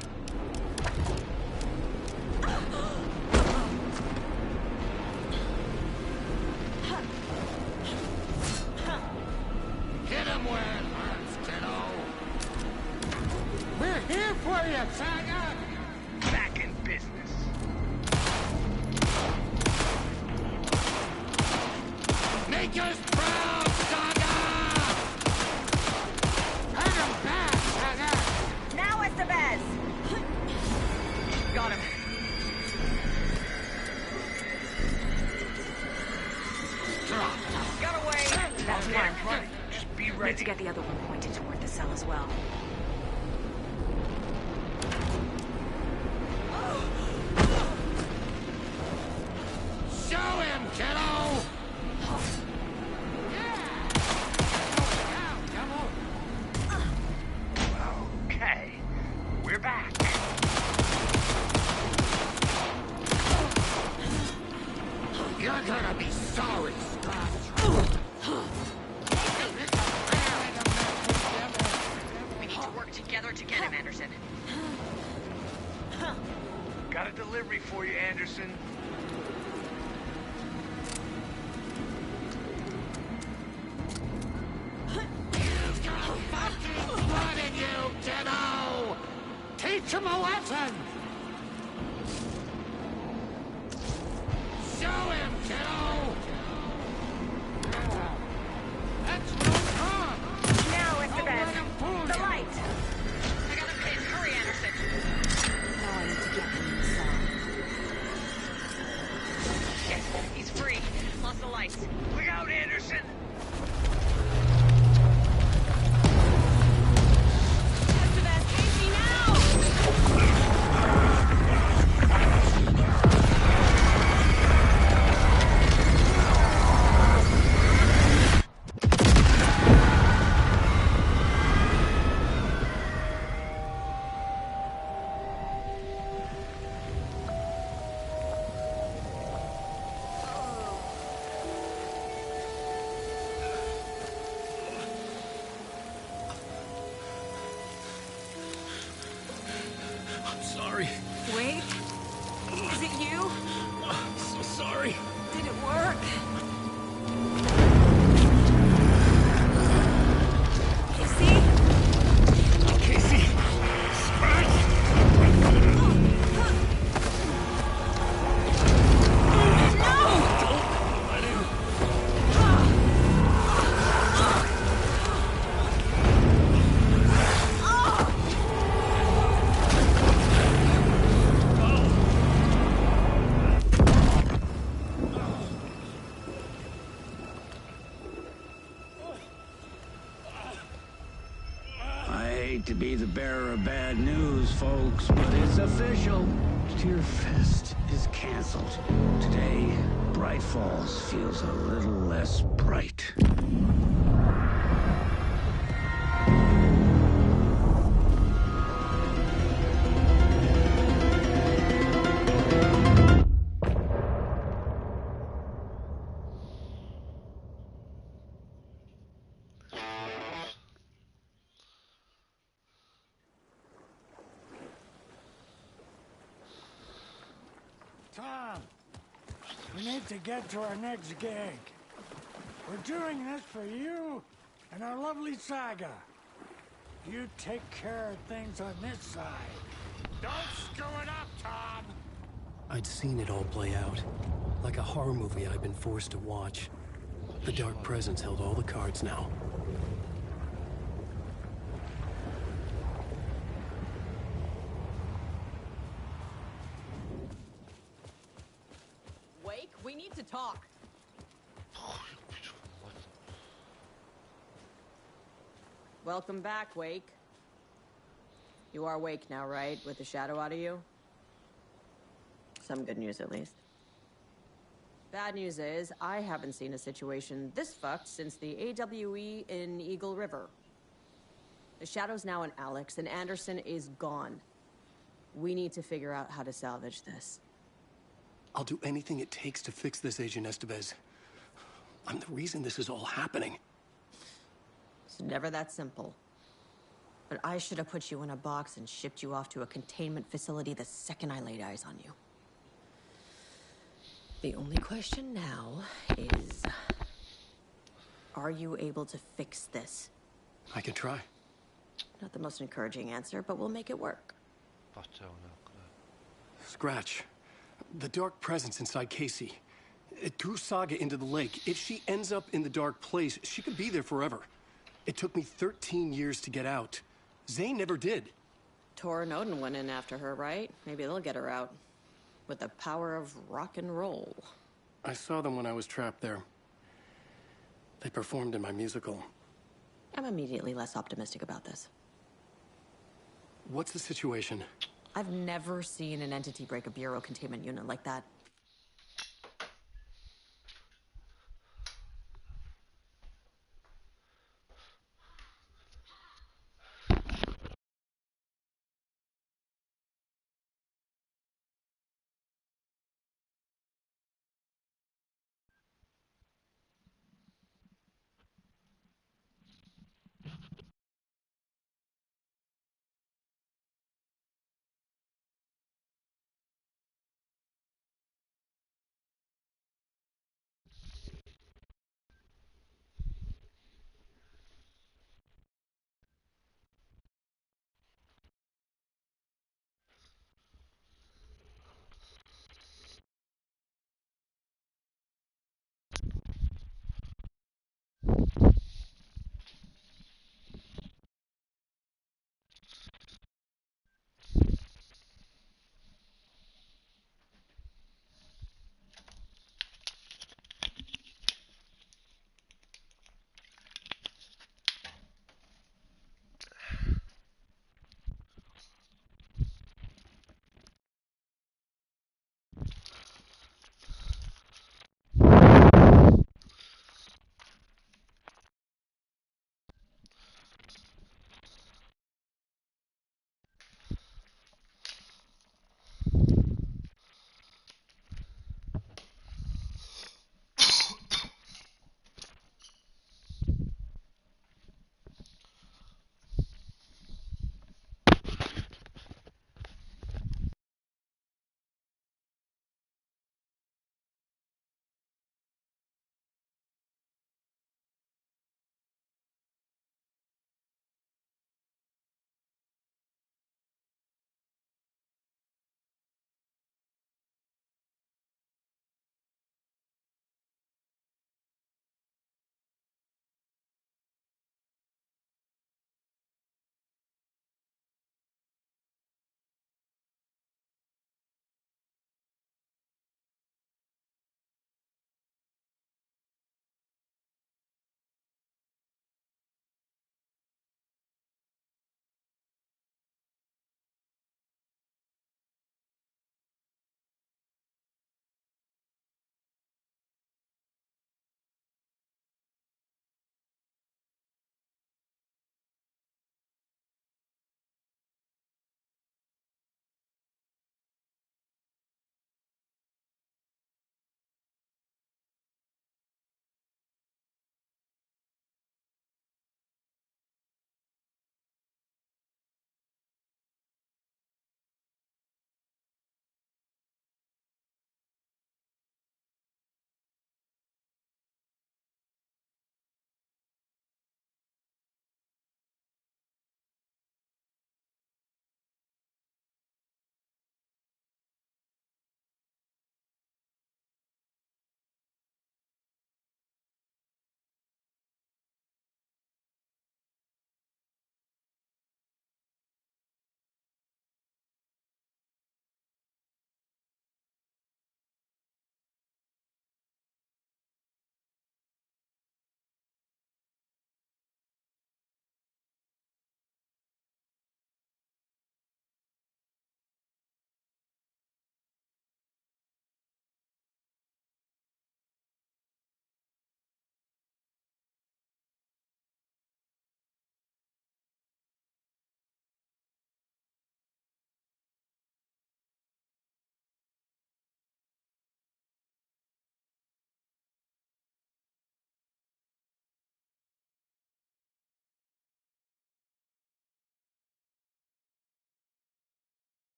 Hit him where it hurts, kiddo. We're here for you, Saga. Back in business. Make us proud, Saga! Hurt him back, Saga! Now, Estevez! Got him. Got away. That's one. Just be Need ready. to get the other one pointed toward the cell as well. Show him, kiddo! Okay, we're back. You're gonna be sorry, Scratch. We need to work together to get him, Anderson. Got a delivery for you, Anderson. You've got fucking blood in you, kiddo! Teach him a lesson! Show him, kiddo! That's no fun! Now, Don't let Estevez! him fool The you. light! I got him pinned. Hurry, Anderson. Now I need to get him in the cell. lost the lights. Look out, Anderson! Estevez, Casey, now! I'm sorry. Wait. Is it you? I'm so sorry. Did it work? Casey? Casey! Scratch! I hate to be the bearer of bad news, folks, but it's official. Tearfest is canceled. Today, Bright Falls feels a little less bright. Tom, we need to get to our next gig. We're doing this for you and our lovely saga. You take care of things on this side. Don't screw it up, Tom! I'd seen it all play out. Like a horror movie I'd been forced to watch. The Dark Presence held all the cards now. Wake, we need to talk. Welcome back, Wake. You are Wake now, right? With the shadow out of you? Some good news, at least. Bad news is, I haven't seen a situation this fucked since the AWE in Eagle River. The shadow's now in Alex, and Anderson is gone. We need to figure out how to salvage this. I'll do anything it takes to fix this, Agent Estevez. I'm the reason this is all happening. It's never that simple. But I should have put you in a box and shipped you off to a containment facility the second I laid eyes on you. The only question now is... are you able to fix this? I can try. Not the most encouraging answer, but we'll make it work. Scratch. The Dark Presence inside Casey. It threw Saga into the lake. If she ends up in the Dark Place, she could be there forever. It took me 13 years to get out. Zane never did. Tor and Odin went in after her, right? Maybe they'll get her out. With the power of rock and roll. I saw them when I was trapped there. They performed in my musical. I'm immediately less optimistic about this. What's the situation? I've never seen an entity break a bureau containment unit like that.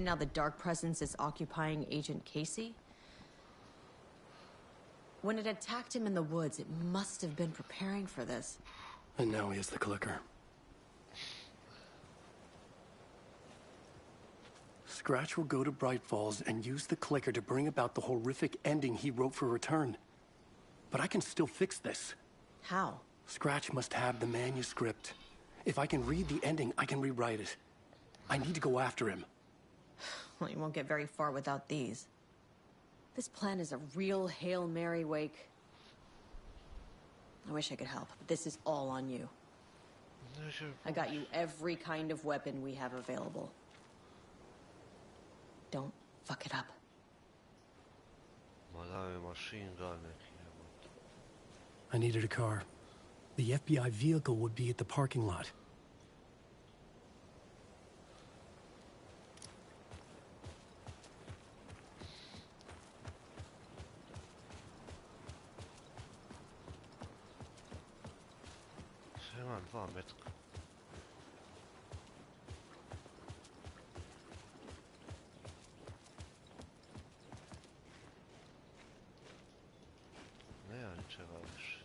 And now the Dark Presence is occupying Agent Casey? When it attacked him in the woods, it must have been preparing for this. And now he has the clicker. Scratch will go to Bright Falls and use the clicker to bring about the horrific ending he wrote for Return. But I can still fix this. How? Scratch must have the manuscript. If I can read the ending, I can rewrite it. I need to go after him. Well, you won't get very far without these. This plan is a real Hail Mary, Wake. I wish I could help, but this is all on you. I got you every kind of weapon we have available. Don't fuck it up. I needed a car. The FBI vehicle would be at the parking lot. Van 2 metrów. No ja nie trzeba już.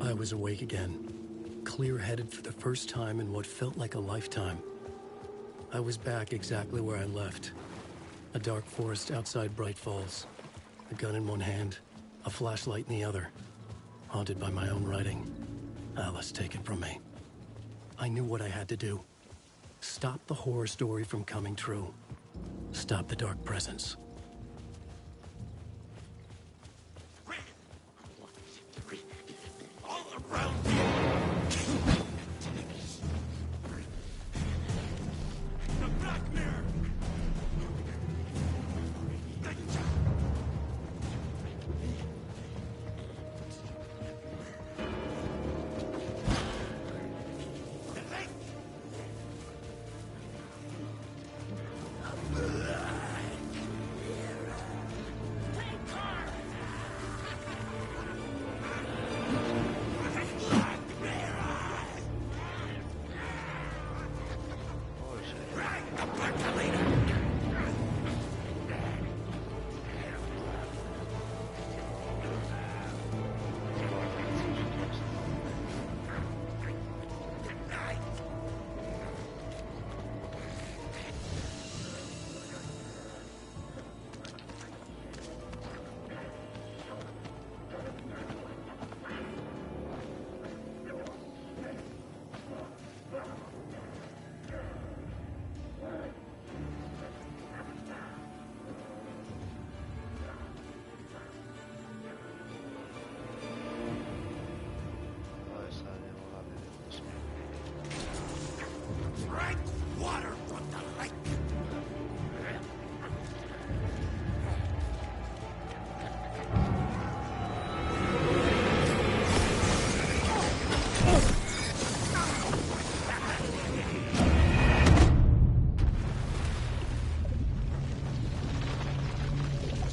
I was awake again, clear-headed for the first time in what felt like a lifetime. I was back exactly where I left. A dark forest outside Bright Falls. A gun in one hand, a flashlight in the other. Haunted by my own writing. Alice taken from me. I knew what I had to do. Stop the horror story from coming true. Stop the dark presence.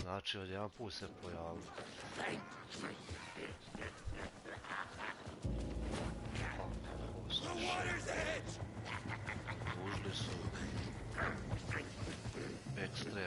Znači, odjedan put se pojavio. Tužili su ekstremno.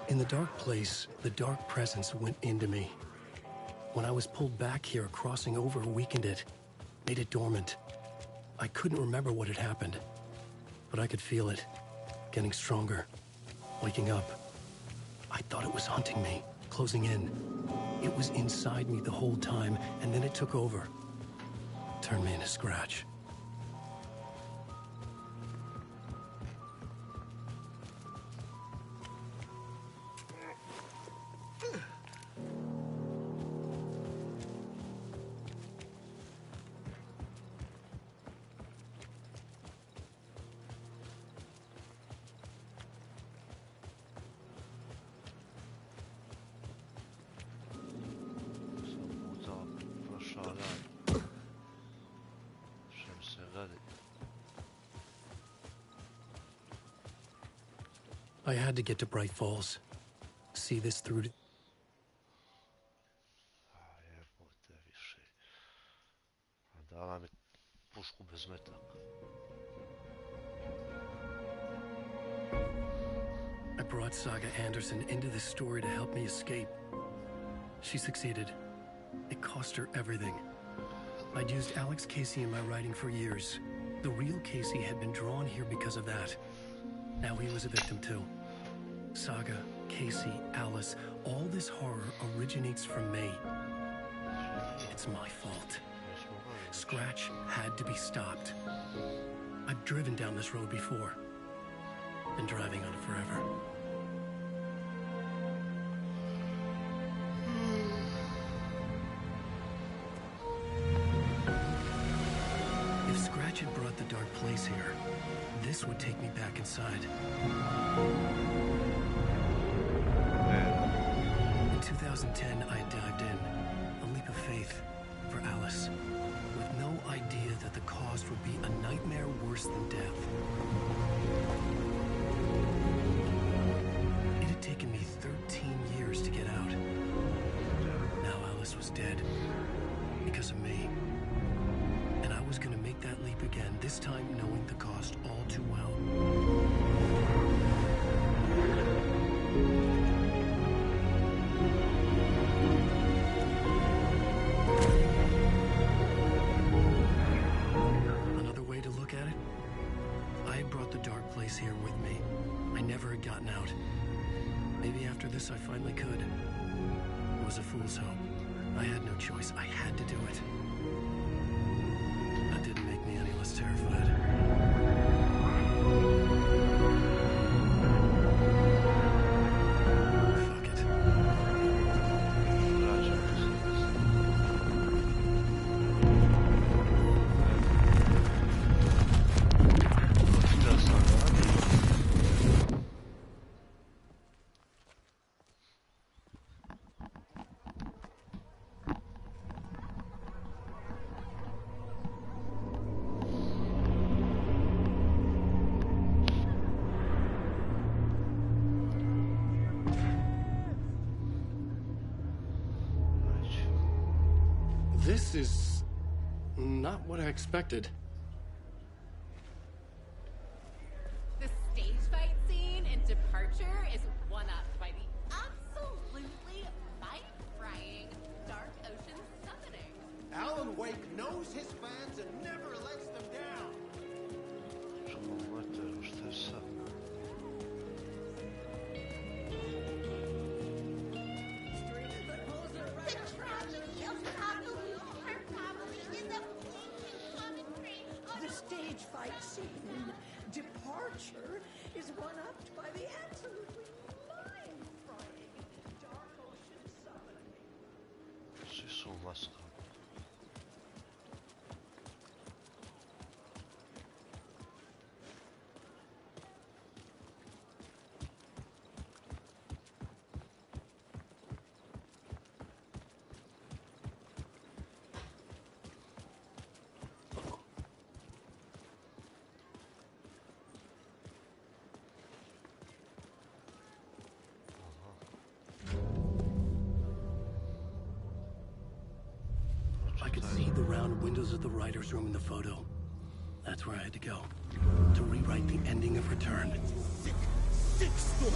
In the dark place, the dark presence went into me. When I was pulled back here, crossing over weakened it, made it dormant. I couldn't remember what had happened, but I could feel it, getting stronger, waking up. I thought it was hunting me, closing in. It was inside me the whole time, and then it took over. Turned me into Scratch. I had to get to Bright Falls. See this through to... Dala mi pušku bez metaka. I brought Saga Anderson into this story to help me escape. She succeeded. It cost her everything. I'd used Alex Casey in my writing for years. The real Casey had been drawn here because of that. Now he was a victim too. Saga, Casey, Alice, all this horror originates from me. It's my fault. Scratch had to be stopped. I've driven down this road before. Been driving on it forever. If Scratch had brought the dark place here, this would take me back inside. In 2010, I dived in. A leap of faith for Alice. With no idea that the cost would be a nightmare worse than death. It had taken me 13 years to get out. Now Alice was dead. Because of me. And I was gonna make that leap again, this time knowing the cost all too well. Another way to look at it, I had brought the dark place here with me. I never had gotten out. Maybe after this I finally could. It was a fool's hope. I had no choice. I had to do it. That didn't make me any less terrified. Fuck it. This is not what I expected. The stage fight scene in Departure is one-upped by the absolutely mind-frying Dark Ocean summoning. Alan Wake knows his fans and never lets them down. The stage fight scene in Departure is one-upped by the absolutely mind-frying Dark Ocean summoning. Svi su u maskama. I could see the round windows of the writer's room in the photo. That's where I had to go. To rewrite the ending of Return. Sick story.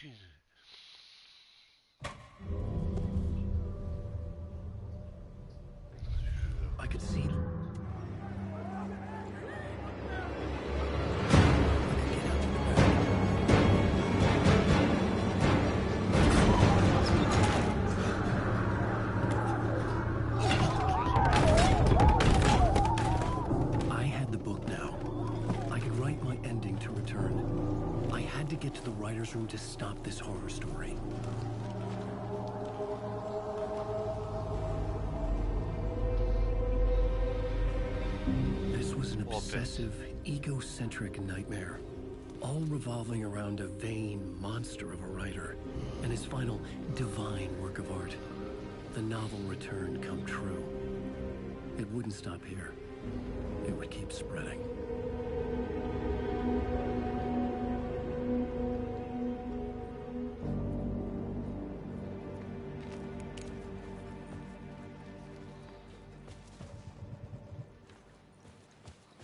fucking... I could see... I had the book now. I could write my ending to return. I had to get to the writer's room to stop this horror story. This was an obsessive, egocentric nightmare, all revolving around a vain monster of a writer and his final divine work of art, the novel Return come true. It wouldn't stop here. It would keep spreading.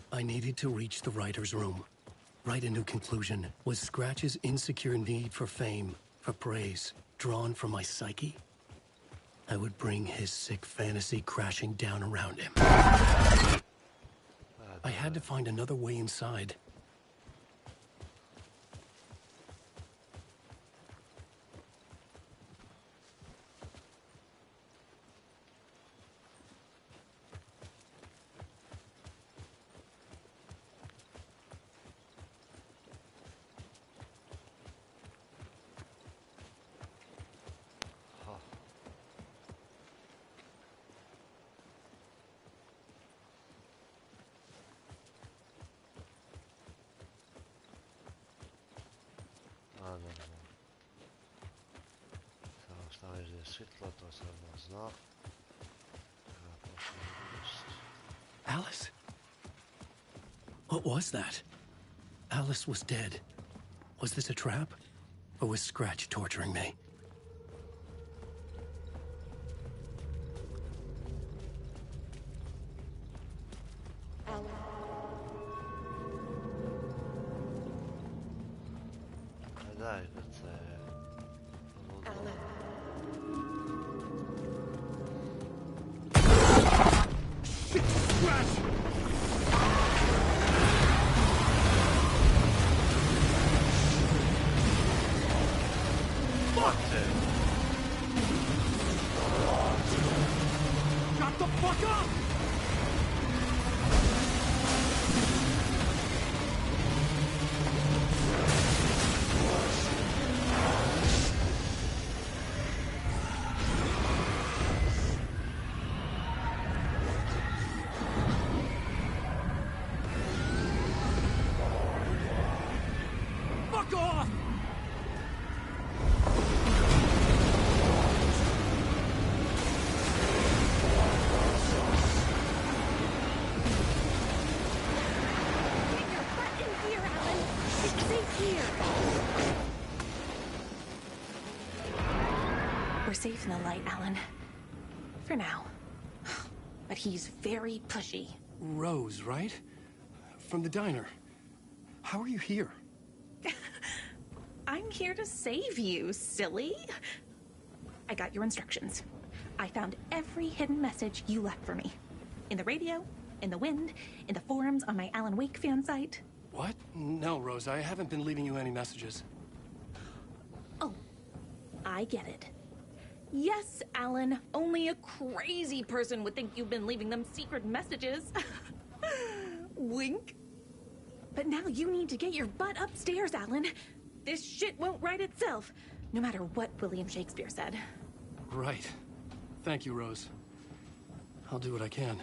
I needed to reach the writer's room. Write a new conclusion. Was Scratch's insecure need for fame, for praise, drawn from my psyche? I would bring his sick fantasy crashing down around him. I had to find another way inside. Alice? What was that? Alice was dead. Was this a trap? Or was Scratch torturing me? Shut the fuck up! Fuck off! We're safe in the light, Alan. For now. But he's very pushy. Rose, right? From the diner. How are you here? I'm here to save you, silly. I got your instructions. I found every hidden message you left for me. In the radio, in the wind, in the forums on my Alan Wake fan site. What? No, Rose, I haven't been leaving you any messages. Oh, I get it. Yes, Alan, only a crazy person would think you've been leaving them secret messages. Wink. But now you need to get your butt upstairs, Alan. This shit won't right itself, no matter what William Shakespeare said. Right. Thank you, Rose. I'll do what I can.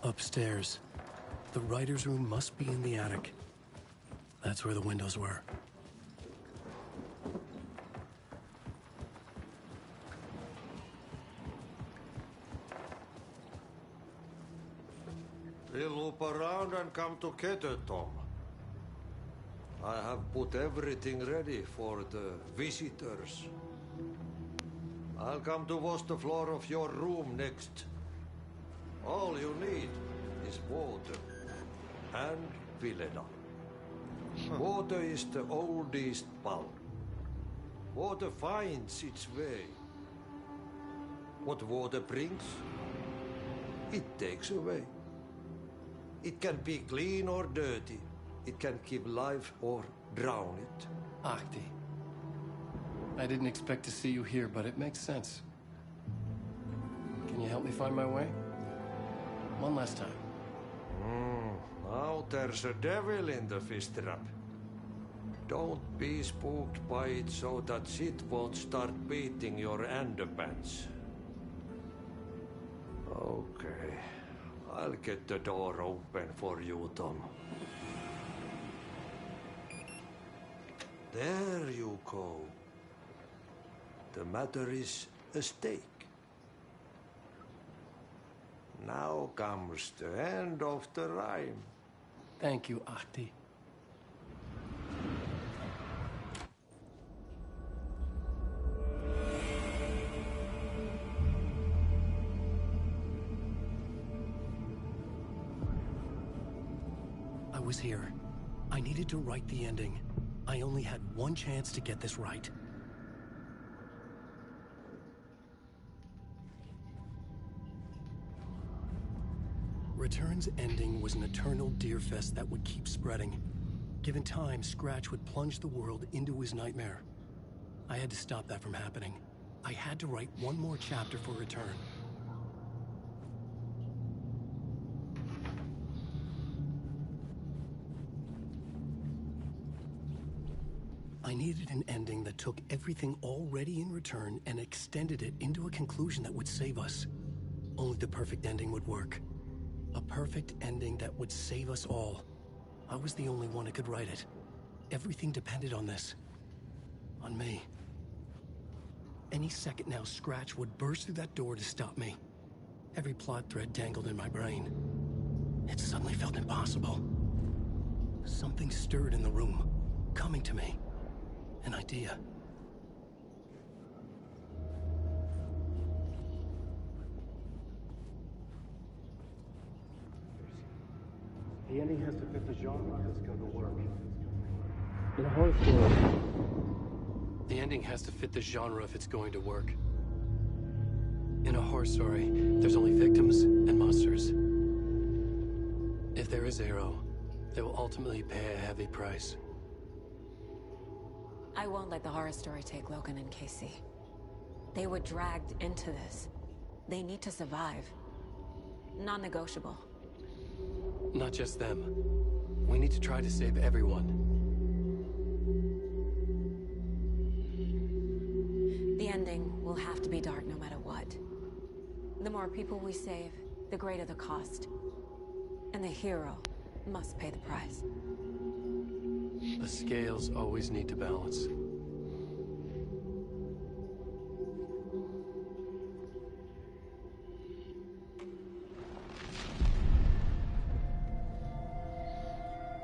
Upstairs. The writer's room must be in the attic. That's where the windows were. We'll loop around and come together, Tom. I have put everything ready for the visitors. I'll come to wash the floor of your room next. All you need is water. and Vileda. Water is the oldest bulb. Water finds its way. What water brings, it takes away. It can be clean or dirty. It can keep life or drown it. Ahti. I didn't expect to see you here, but it makes sense. Can you help me find my way? One last time. Now there's a devil in the fish trap. Don't be spooked by it so that shit won't start beating your underpants. Okay. I'll get the door open for you, Tom. There you go. The matter is a stake. Now comes the end of the rhyme. Thank you, Ahti. I was here. I needed to write the ending. I only had one chance to get this right. Return's ending was an eternal deerfest that would keep spreading. Given time, Scratch would plunge the world into his nightmare. I had to stop that from happening. I had to write one more chapter for Return. I needed an ending that took everything already in Return and extended it into a conclusion that would save us. Only the perfect ending would work. A perfect ending that would save us all. I was the only one who could write it. Everything depended on this. On me. Any second now, Scratch would burst through that door to stop me. Every plot thread tangled in my brain. It suddenly felt impossible. Something stirred in the room, coming to me. An idea. The ending has to fit the genre if it's going to work. In a horror story. The ending has to fit the genre if it's going to work. In a horror story, there's only victims and monsters. If there is Arrow, they will ultimately pay a heavy price. I won't let the horror story take Logan and Casey. They were dragged into this. They need to survive. Non-negotiable. Not just them. We need to try to save everyone. The ending will have to be dark no matter what. The more people we save, the greater the cost. And the hero must pay the price. The scales always need to balance.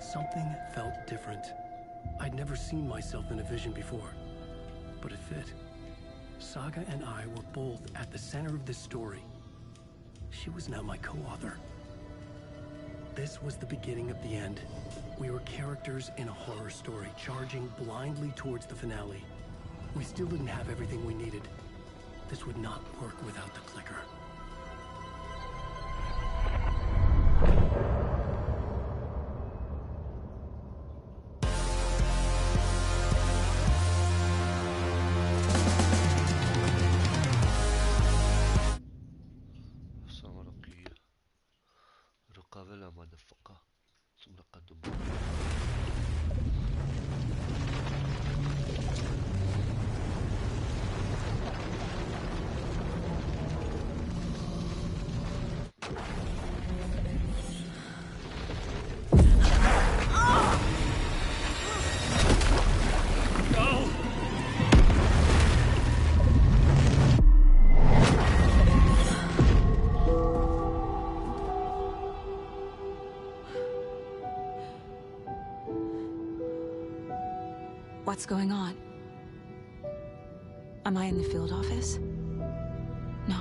Something felt different. I'd never seen myself in a vision before, but it fit. Saga and I were both at the center of this story. She was now my co-author. This was the beginning of the end. We were characters in a horror story, charging blindly towards the finale. We still didn't have everything we needed. This would not work without the clicker. What's going on? Am I in the field office? No.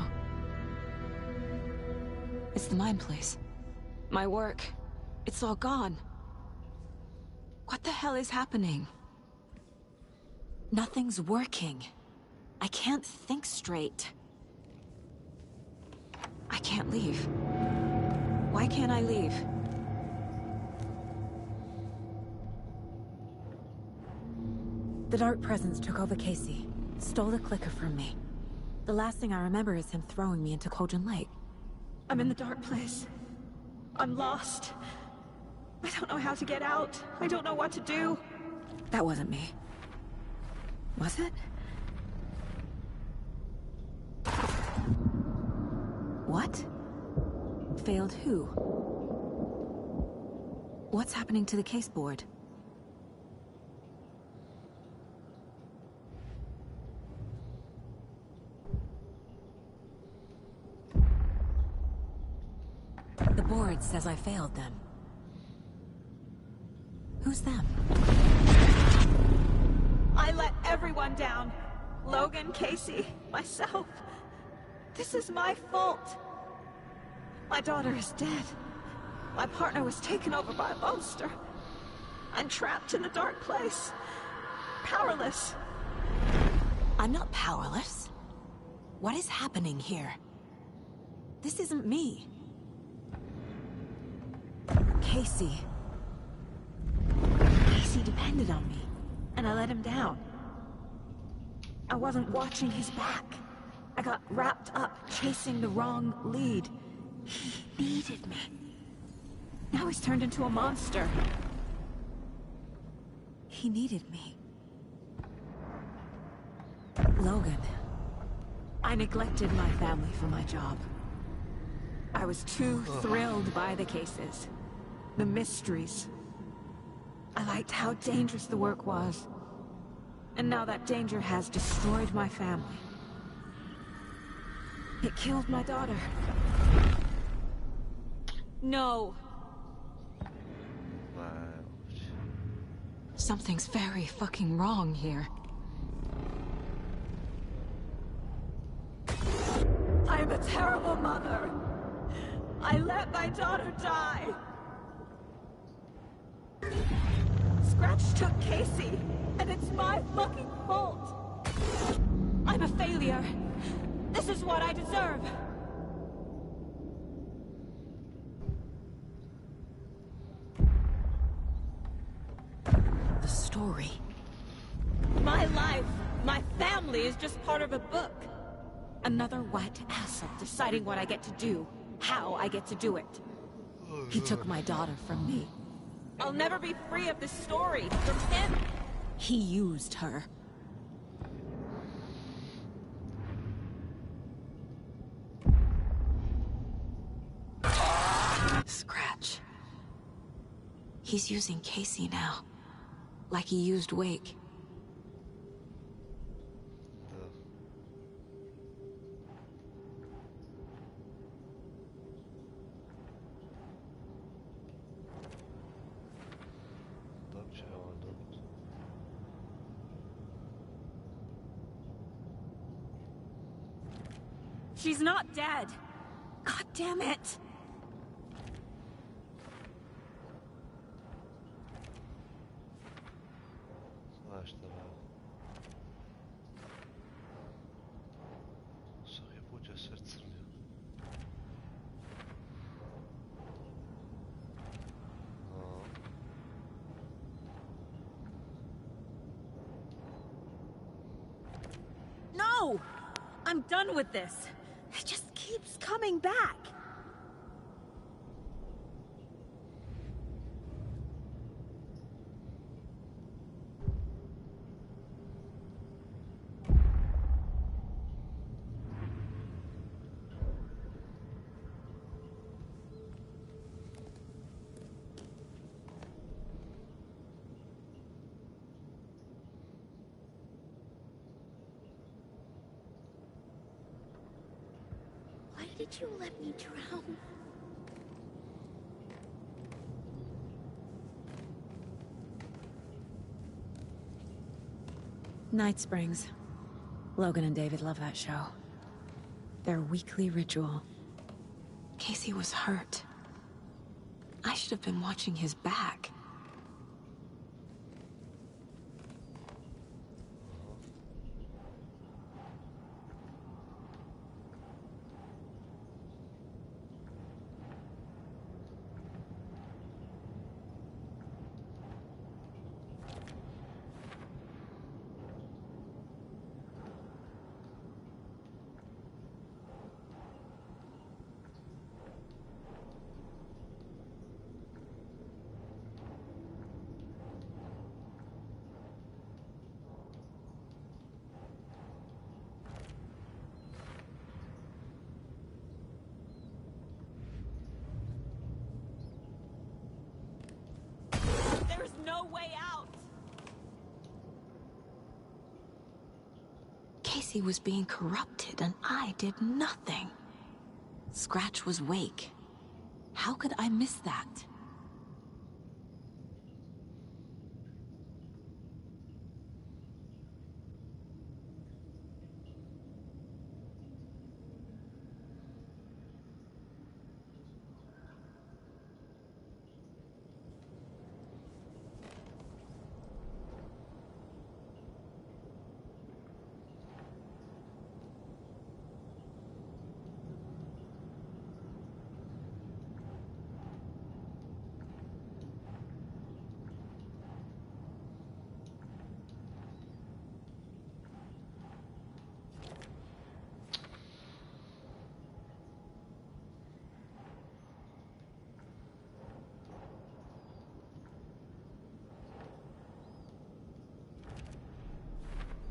It's the mine place. My work. It's all gone. What the hell is happening? Nothing's working. I can't think straight. I can't leave. Why can't I leave? The Dark Presence took over Casey, stole the clicker from me. The last thing I remember is him throwing me into Cauldron Lake. I'm in the dark place. I'm lost. I don't know how to get out. I don't know what to do. That wasn't me. Was it? What? Failed who? What's happening to the case board? The board says I failed them. Who's them? I let everyone down. Logan, Casey, myself. This is my fault. My daughter is dead. My partner was taken over by a monster. I'm trapped in a dark place. Powerless. I'm not powerless. What is happening here? This isn't me. Casey. Casey depended on me, and I let him down. I wasn't watching his back. I got wrapped up chasing the wrong lead. He needed me. Now he's turned into a monster. He needed me. Logan. I neglected my family for my job. I was too thrilled by the cases. The mysteries. I liked how dangerous the work was. And now that danger has destroyed my family. It killed my daughter. No. Something's very fucking wrong here. I'm a terrible mother. I let my daughter die. Scratch took Casey, and it's my fucking fault. I'm a failure. This is what I deserve. The story. My life, my family is just part of a book. Another white asshole deciding what I get to do, how I get to do it. He took my daughter from me. I'll never be free of this story from him. He used her. Scratch. He's using Casey now. Like he used Wake. She's not dead. God damn it. No! I'm done with this. It just keeps coming back. Why did you let me drown? Night Springs. Logan and David love that show. Their weekly ritual. Casey was hurt. I should have been watching his back. There's no way out! Casey was being corrupted, and I did nothing. Scratch was Wake. How could I miss that?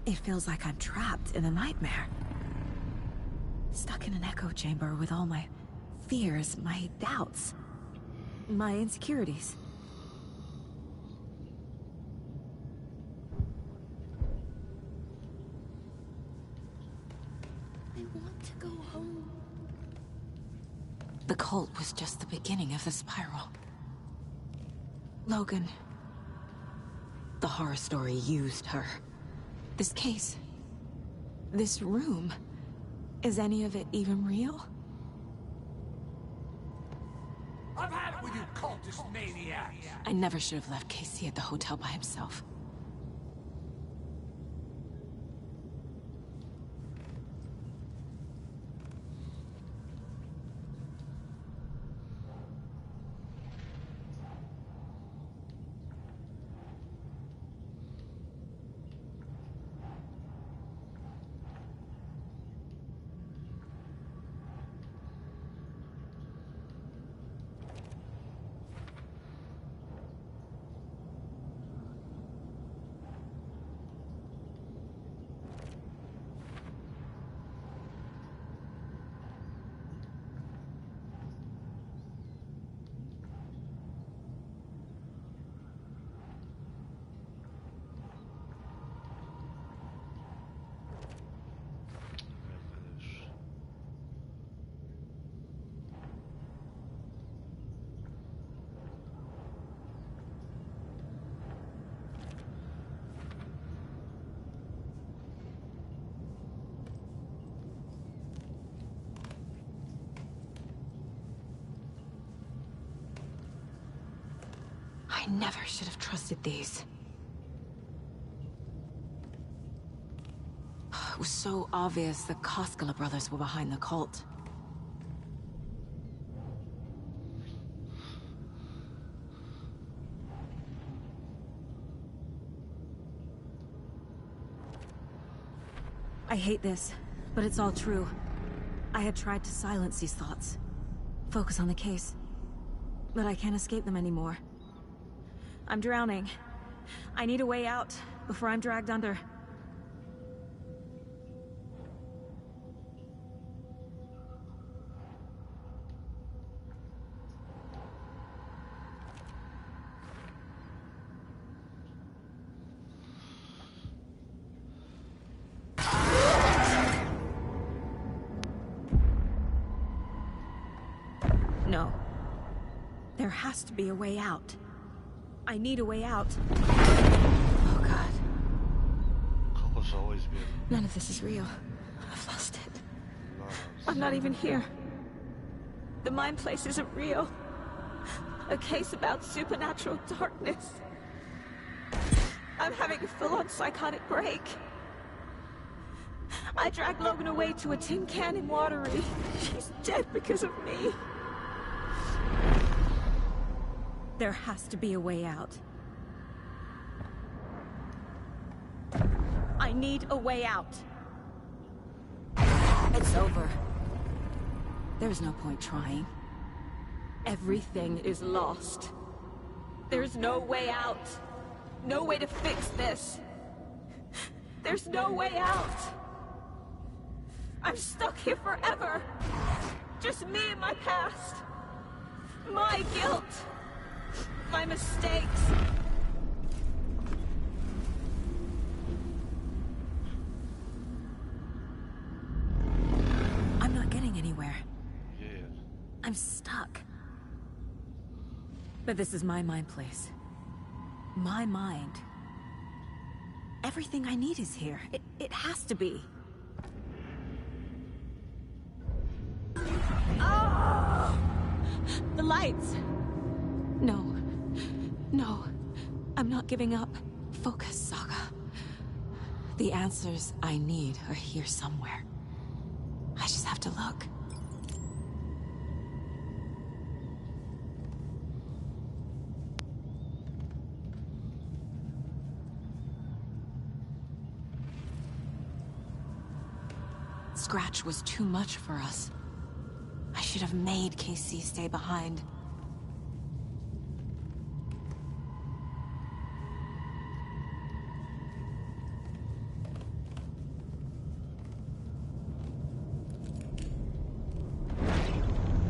It feels like I'm trapped in a nightmare. Stuck in an echo chamber with all my fears, my doubts, my insecurities. I want to go home. The cult was just the beginning of the spiral. Logan. The horror story used her. This case, this room, is any of it even real? I've had it with you cultist maniacs! I never should have left Casey at the hotel by himself. I never should have trusted these. It was so obvious the Koskela brothers were behind the cult. I hate this, but it's all true. I had tried to silence these thoughts. Focus on the case. But I can't escape them anymore. I'm drowning. I need a way out before I'm dragged under. No. There has to be a way out. I need a way out. Oh, God. Cole's always been... None of this is real. I've lost it. I'm not even here. The mind place isn't real. A case about supernatural darkness. I'm having a full-on psychotic break. I dragged Logan away to a tin can in Watery. She's dead because of me. There has to be a way out. I need a way out. It's over. There's no point trying. Everything is lost. There's no way out. No way to fix this. There's no way out. I'm stuck here forever. Just me and my past. My guilt. My mistakes. I'm not getting anywhere. Yeah. I'm stuck. But this is my mind place. My mind. Everything I need is here. It has to be. Oh! The lights! No. No. I'm not giving up. Focus, Saga. The answers I need are here somewhere. I just have to look. Scratch was too much for us. I should have made KC stay behind.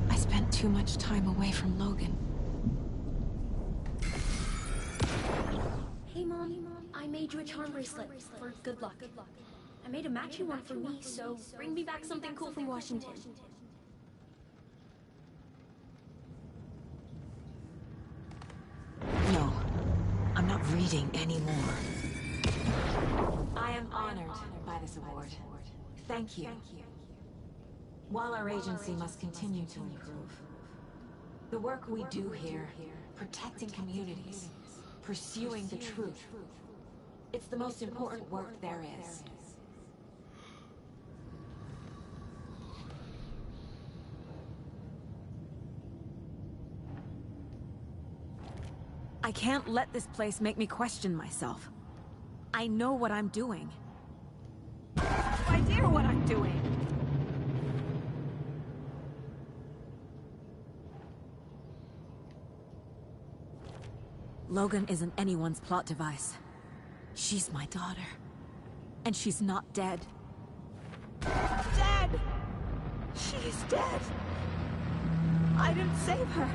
I spent too much time away from Logan. Hey, Mom. I made you a charm bracelet for good luck. I made a matching one for me, so bring me back something cool from Washington. No, I'm not reading anymore. I am honored by this award. Thank you. While our agency must continue to improve, the work we do here, protecting communities, pursuing the truth, it's the most important work there is. I can't let this place make me question myself. I know what I'm doing. I have no idea what I'm doing. Logan isn't anyone's plot device. She's my daughter. And she's not dead. Dead! She is dead. I didn't save her.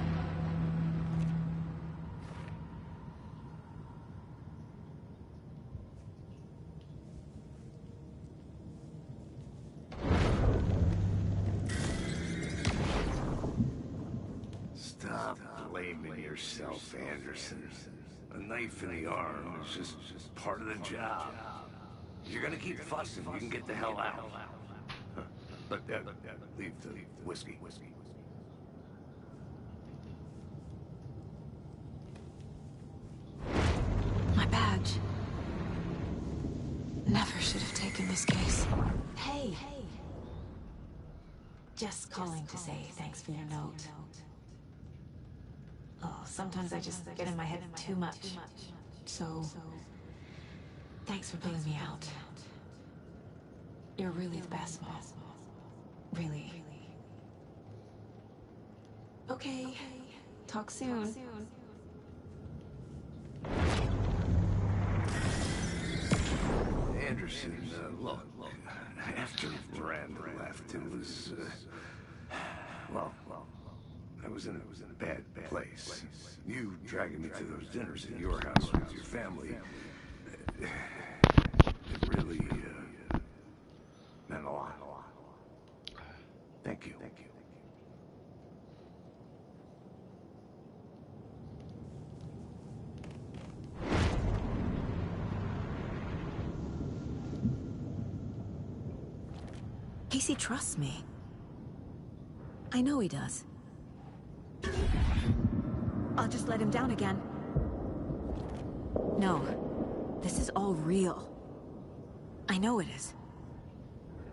Stop blaming yourself, Anderson. A knife in the arm is just part of the job. You're gonna keep fussing, you can get the hell out. Huh. But leave the whiskey. My badge. Never should have taken this case. Hey. Just calling to say thanks for your note. Oh, sometimes I just get in my head too much. So, thanks for pulling me out. You're really the best, Mom. Really. Okay. Talk soon. Anderson, look, after Miranda left, it was, well, I was in a bad place. You dragging me to those dinners at your house with your family, it really meant a lot. Thank you. Casey trusts me. I know he does. just let him down again. No. This is all real. I know it is.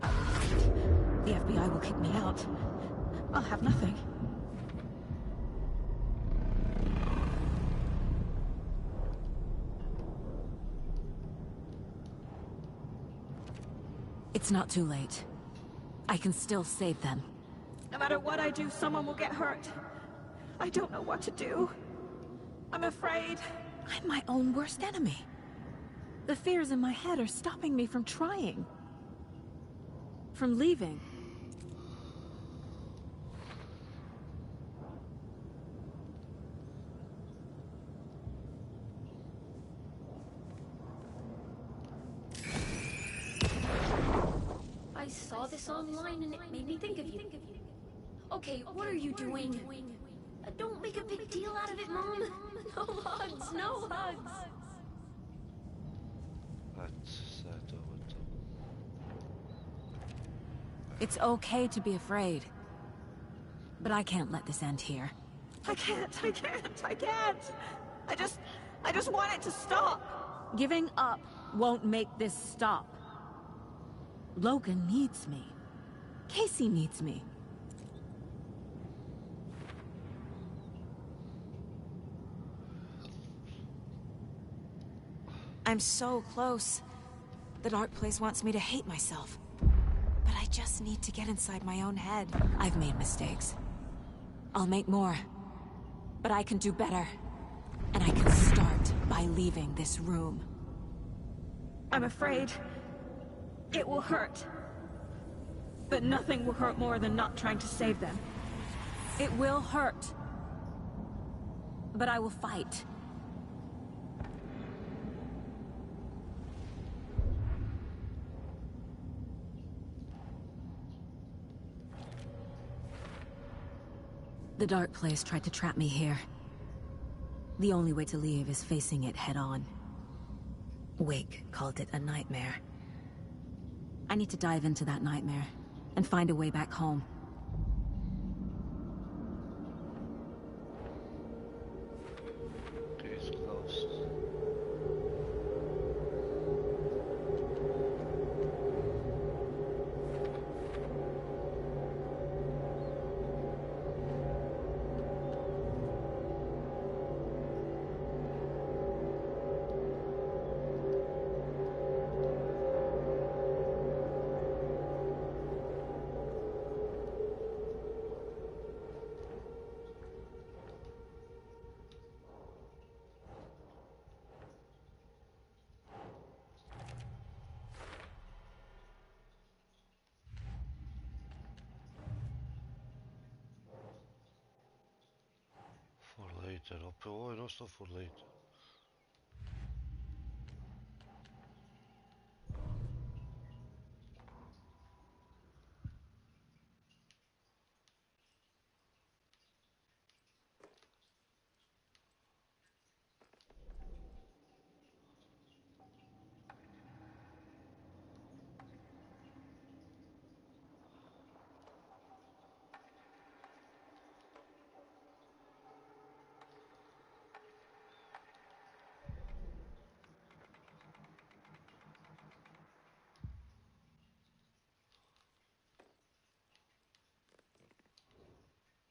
The FBI will kick me out. I'll have nothing. It's not too late. I can still save them. No matter what I do, someone will get hurt. I don't know what to do. I'm afraid. I'm my own worst enemy. The fears in my head are stopping me from trying. From leaving. I saw this online and it made me think of you. Okay, what are you doing? Don't make a big deal out of it, Mom. No hugs, no hugs. It's okay to be afraid. But I can't let this end here. I can't. I just want it to stop. Giving up won't make this stop. Logan needs me. Casey needs me. I'm so close. The dark place wants me to hate myself. But I just need to get inside my own head. I've made mistakes. I'll make more. But I can do better. And I can start by leaving this room. I'm afraid it will hurt. But nothing will hurt more than not trying to save them. It will hurt. But I will fight. The dark place tried to trap me here. The only way to leave is facing it head-on. Wake called it a nightmare. I need to dive into that nightmare and find a way back home. Okay, it's closed. For later, ovo je dosta for later.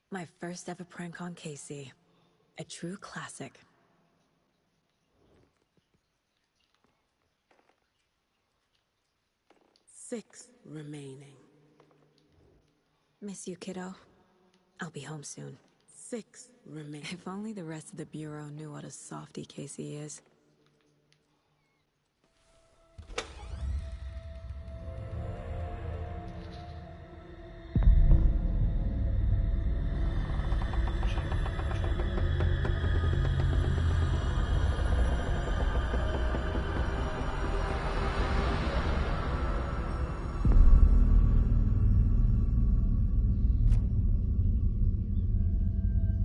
My first ever prank on Casey. A true classic. Six remaining. Miss you, kiddo. I'll be home soon. 6 remaining. If only the rest of the Bureau knew what a softie Casey is.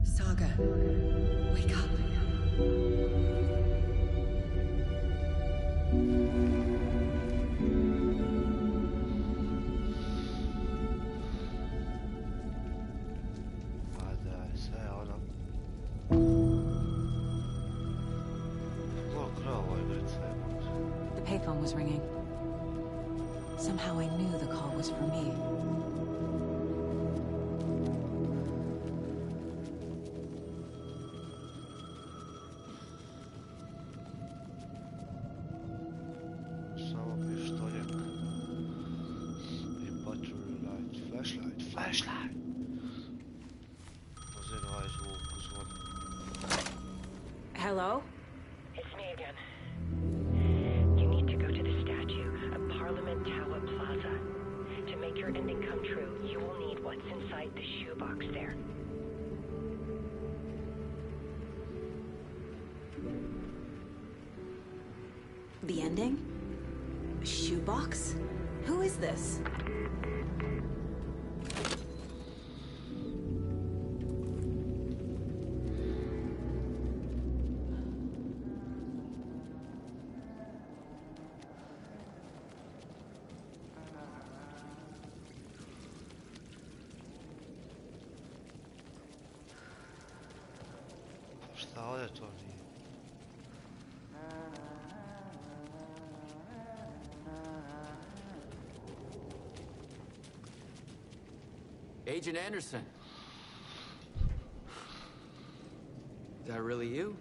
Saga, wake up. The payphone was ringing. Somehow I knew the call was for me. Flashlight. Hello? It's me again. You need to go to the statue of Parliament Tower Plaza. To make your ending come true, you will need what's inside the shoebox there. The ending? A shoebox? Who is this? Šta je to nije? Agent Anderson. Is that really you?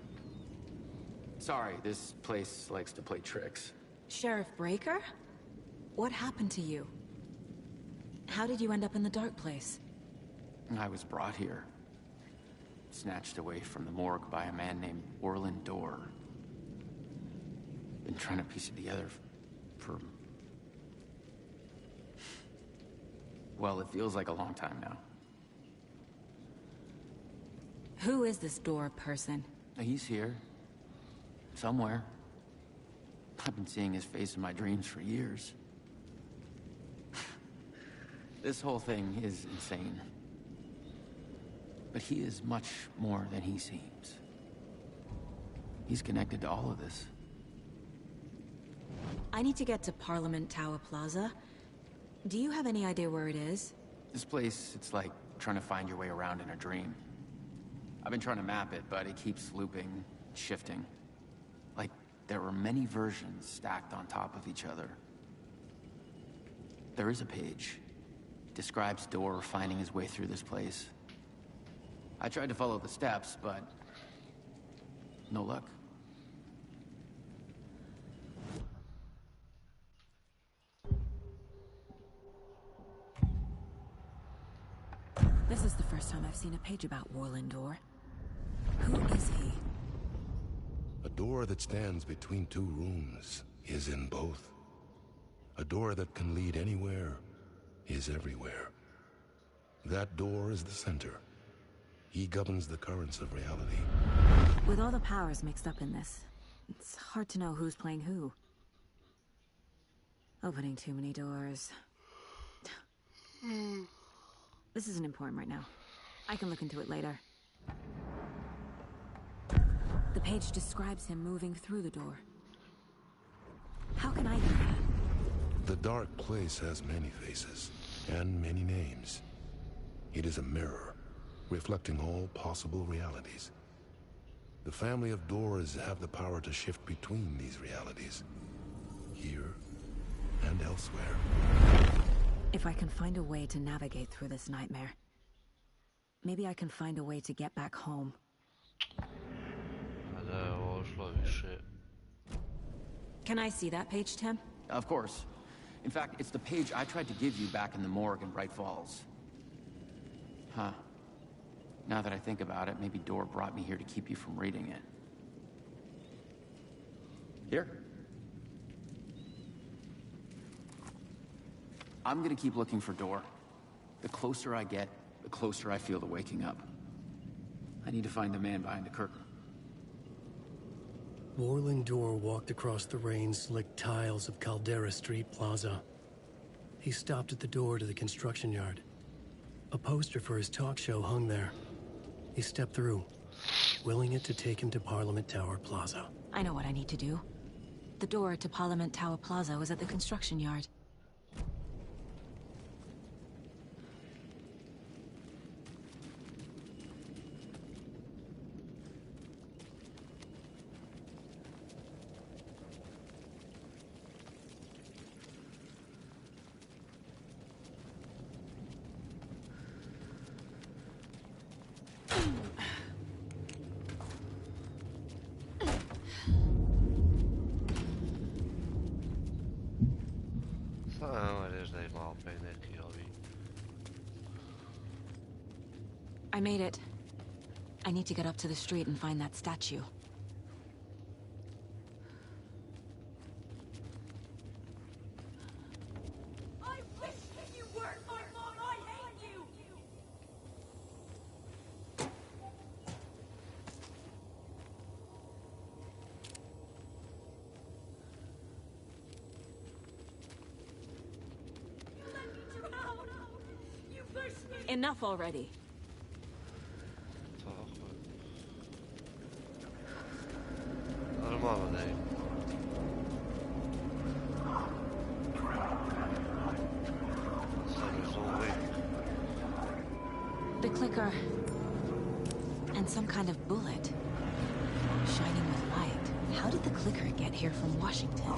Sorry, this place likes to play tricks. Sheriff Breaker? What happened to you? How did you end up in the dark place? I was brought here. Snatched away from the morgue by a man named Orland Dorr. Been trying to piece it together for... well, it feels like a long time now. Who is this Dorr person? He's here. Somewhere. I've been seeing his face in my dreams for years. This whole thing is insane. But he is much more than he seems. He's connected to all of this. I need to get to Parliament Tower Plaza. Do you have any idea where it is? This place, it's like trying to find your way around in a dream. I've been trying to map it, but it keeps looping, shifting. Like there were many versions stacked on top of each other. There is a page. Describes Dorr finding his way through this place. I tried to follow the steps, but no luck. This is the first time I've seen a page about Orland Dorr. Who is he? A door that stands between two rooms is in both. A door that can lead anywhere is everywhere. That door is the center. He governs the currents of reality. With all the powers mixed up in this, it's hard to know who's playing who. Opening too many doors. This isn't important right now. I can look into it later. The page describes him moving through the door. How can I do that? The dark place has many faces and many names. It is a mirror, reflecting all possible realities. The family of Doors have the power to shift between these realities, here and elsewhere. If I can find a way to navigate through this nightmare, maybe I can find a way to get back home. Can I see that page, Tim? Of course. In fact, it's the page I tried to give you back in the morgue in Bright Falls. Huh. Now that I think about it, maybe Dorr brought me here to keep you from reading it. Here. I'm gonna keep looking for Dorr. The closer I get, the closer I feel to waking up. I need to find the man behind the curtain. Orland Dorr walked across the rain-slicked tiles of Caldera Street Plaza. He stopped at the door to the construction yard. A poster for his talk show hung there. He stepped through, willing it to take him to Parliament Tower Plaza. I know what I need to do. The door to Parliament Tower Plaza was at the construction yard. malo pa i neki ovi. I made it. I need to get up to the street and find that statue. I wish that you weren't my mom. I hate you. You let me drown. You pushed me. Enough already. Tako je. Normalno da je. Sad je zovu Wake. The clicker. And some kind of bullet. Shining with light. How did the clicker get here from Washington?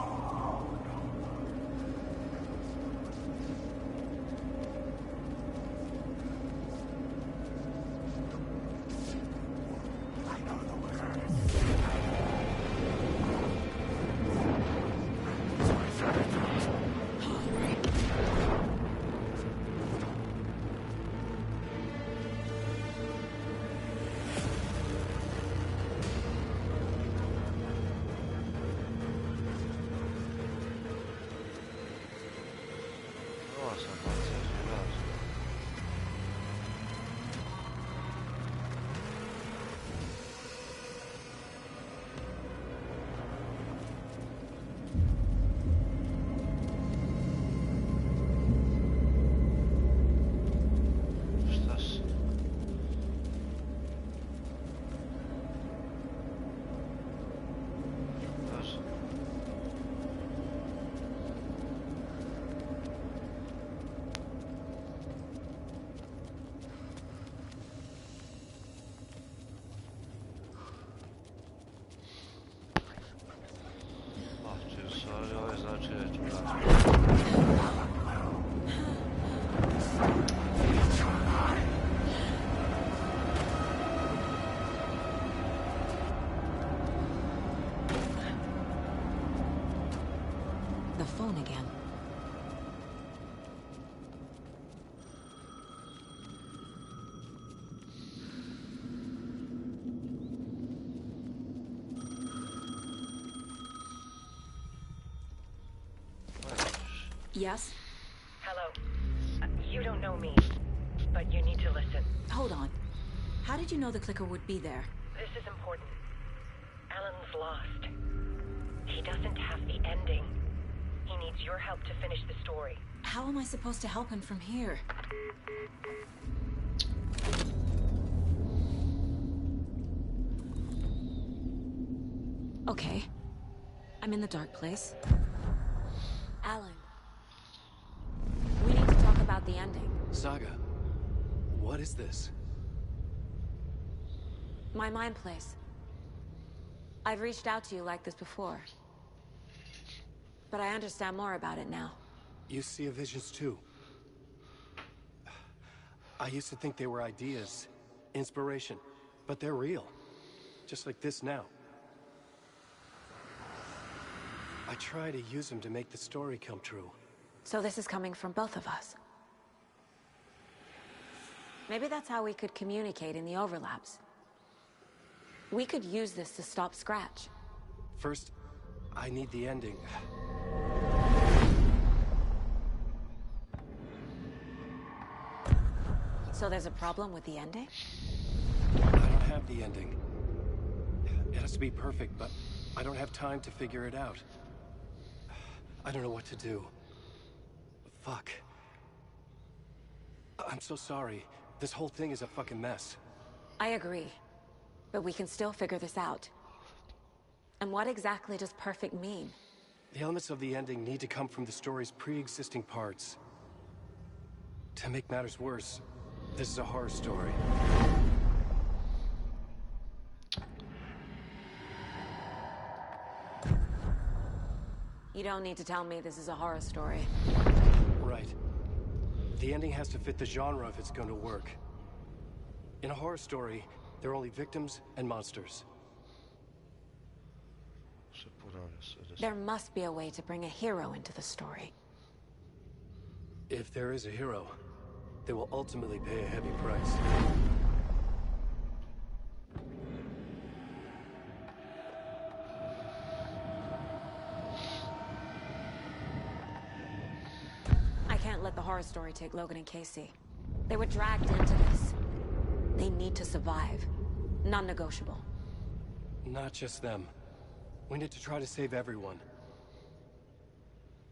Ovo sam bacio zbraz. Šta si? Kaži. Či u stvari ovaj znači da ću gledati. The phone again. Yes? Hello. You don't know me, but you need to listen. Hold on. How did you know the clicker would be there? This is important. Alan's lost. He doesn't have the ending. He needs your help to finish the story. How am I supposed to help him from here? Okay. I'm in the dark place. Alan. We need to talk about the ending. Saga, what is this? My mind place. I've reached out to you like this before. But I understand more about it now. You see visions too. I used to think they were ideas, inspiration, but they're real. Just like this now. I try to use them to make the story come true. So this is coming from both of us. Maybe that's how we could communicate in the overlaps. We could use this to stop Scratch. First, I need the ending. So there's a problem with the ending? I don't have the ending. It has to be perfect, but I don't have time to figure it out. I don't know what to do. Fuck. I'm so sorry. This whole thing is a fucking mess. I agree. But we can still figure this out. And what exactly does perfect mean? The elements of the ending need to come from the story's pre-existing parts. To make matters worse, this is a horror story. You don't need to tell me this is a horror story. Right. The ending has to fit the genre if it's going to work. In a horror story, there are only victims and monsters. There must be a way to bring a hero into the story. If there is a hero, they will ultimately pay a heavy price. I can't let the horror story take Logan and Casey. They were dragged into this. They need to survive. Non-negotiable. Not just them. We need to try to save everyone.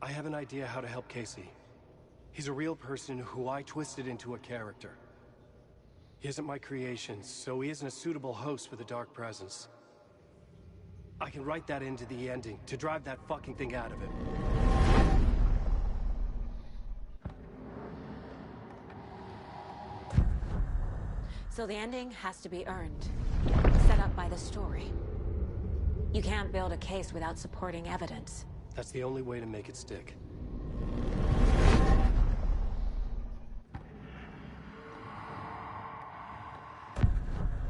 I have an idea how to help Casey. He's a real person who I twisted into a character. He isn't my creation, so he isn't a suitable host for the Dark Presence. I can write that into the ending to drive that fucking thing out of him. So the ending has to be earned. Set up by the story. You can't build a case without supporting evidence. That's the only way to make it stick.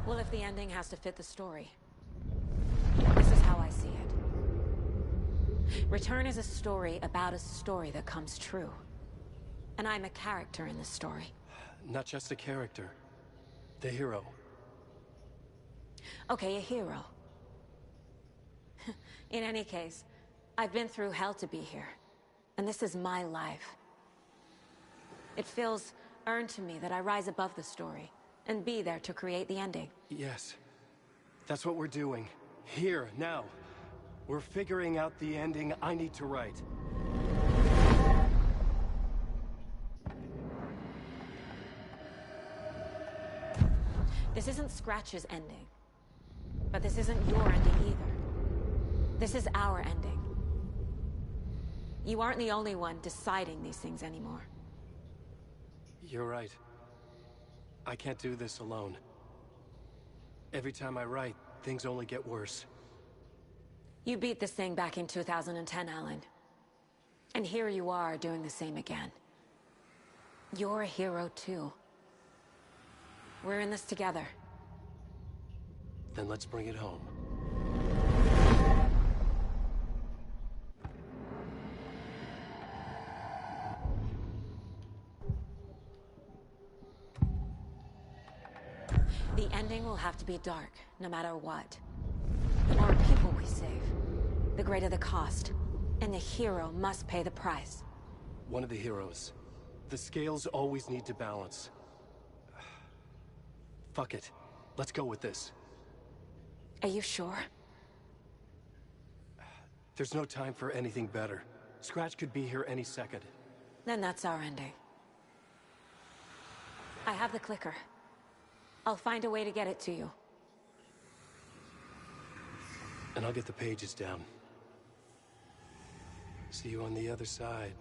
Well, if the ending has to fit the story, this is how I see it. Return is a story about a story that comes true. And I'm a character in this story. Not just a character. The hero. Okay, a hero. In any case, I've been through hell to be here. And this is my life. It feels earned to me that I rise above the story and be there to create the ending. Yes. That's what we're doing. Here, now. We're figuring out the ending I need to write. This isn't Scratch's ending. But this isn't your ending either. This is our ending. You aren't the only one deciding these things anymore. You're right. I can't do this alone. Every time I write, things only get worse. You beat this thing back in 2010, Alan. And here you are doing the same again. You're a hero too. We're in this together. Then let's bring it home. The ending will have to be dark, no matter what. The more people we save, the greater the cost. And the hero must pay the price. One of the heroes. The scales always need to balance. Fuck it. Let's go with this. Are you sure? There's no time for anything better. Scratch could be here any second. Then that's our ending. I have the clicker. I'll find a way to get it to you. And I'll get the pages down. See you on the other side.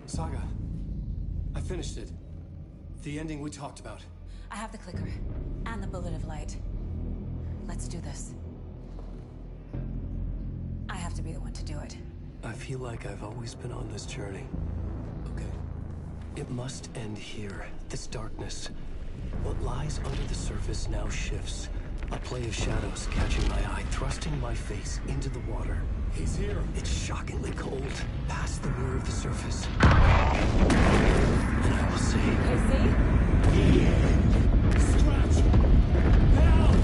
Saga, I finished it. The ending we talked about. I have the clicker. And the bullet of light. Let's do this. I have to be the one to do it. I feel like I've always been on this journey. Okay. It must end here. This darkness. What lies under the surface now shifts. A play of shadows catching my eye, thrusting my face into the water. He's here. It's shockingly cold, past the mirror of the surface. And I will say... Casey? Scratch! Help!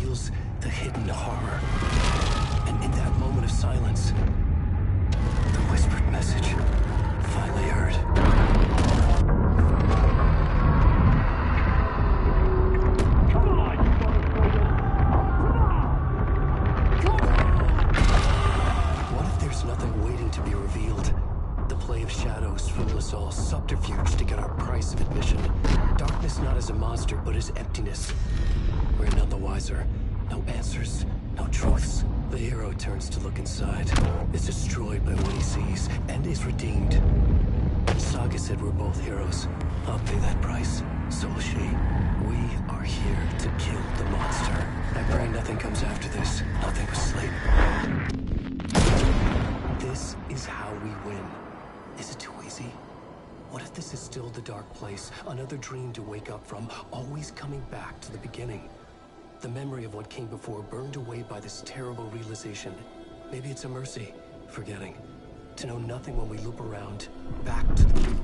reveals the hidden horror. And in that moment of silence, the whispered message finally heard. What if there's nothing waiting to be revealed? The play of shadows fool us all, subterfuge to get our price of admission. Darkness not as a monster, but as emptiness. We're none the wiser. No answers, no truths. The hero turns to look inside, is destroyed by what he sees, and is redeemed. Saga said we're both heroes. I'll pay that price. So will she. We are here to kill the monster. I pray nothing comes after this. Nothing but sleep. This is how we win. Is it too easy? What if this is still the dark place? Another dream to wake up from, always coming back to the beginning. The memory of what came before burned away by this terrible realization. Maybe it's a mercy, forgetting. To know nothing when we loop around, back to the...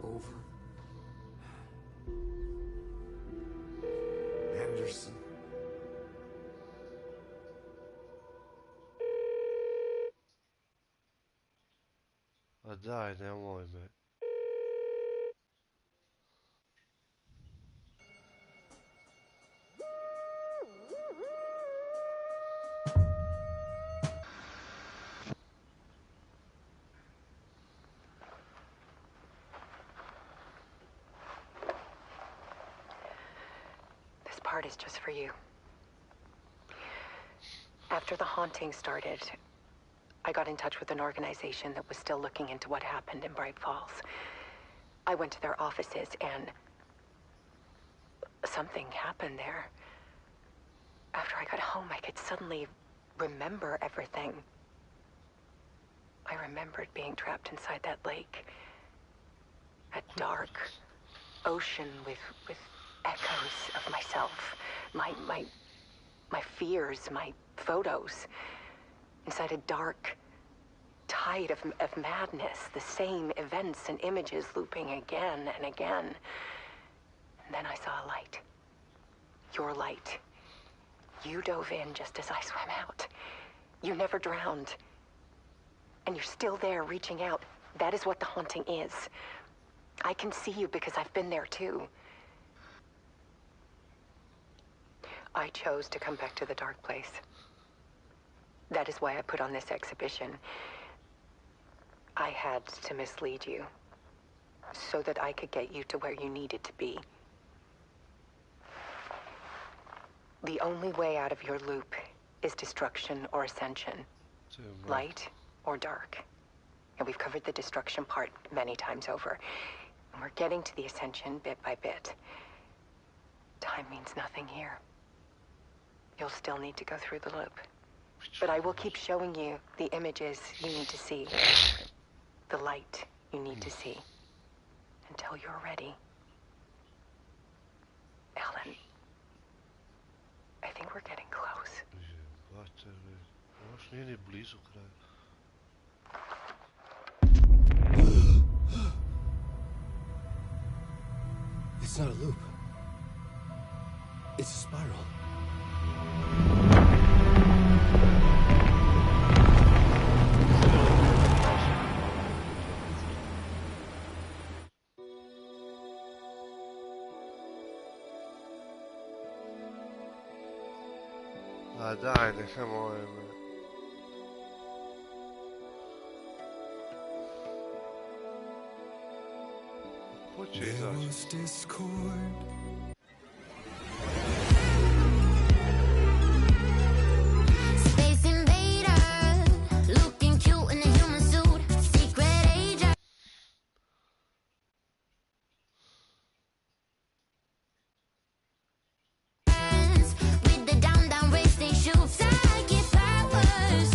Over. Anderson. A daj, nemoj me. This part is just for you. After the haunting started, I got in touch with an organization that was still looking into what happened in Bright Falls. I went to their offices and something happened there. After I got home, I could suddenly remember everything. I remembered being trapped inside that lake. A dark ocean with echoes of myself. My fears, my photos. Inside a dark tide of madness. The same events and images looping again and again. And then I saw a light. Your light. You dove in just as I swam out. You never drowned. And you're still there reaching out. That is what the haunting is. I can see you because I've been there too. I chose to come back to the dark place. That is why I put on this exhibition. I had to mislead you so that I could get you to where you needed to be. The only way out of your loop is destruction or ascension. Light or dark. And we've covered the destruction part many times over. And we're getting to the ascension bit by bit. Time means nothing here. You'll still need to go through the loop. But I will keep showing you the images you need to see. The light you need to see. Until you're ready. Alan, I think we're getting close. Wacht even. Was niet in blies ook graag. It's not a loop. It's a spiral. עדיין, איך הם רואים? There was discord. Space invader, looking cute in a human suit. Secret agent. With the down race they shoot. Psychic powers.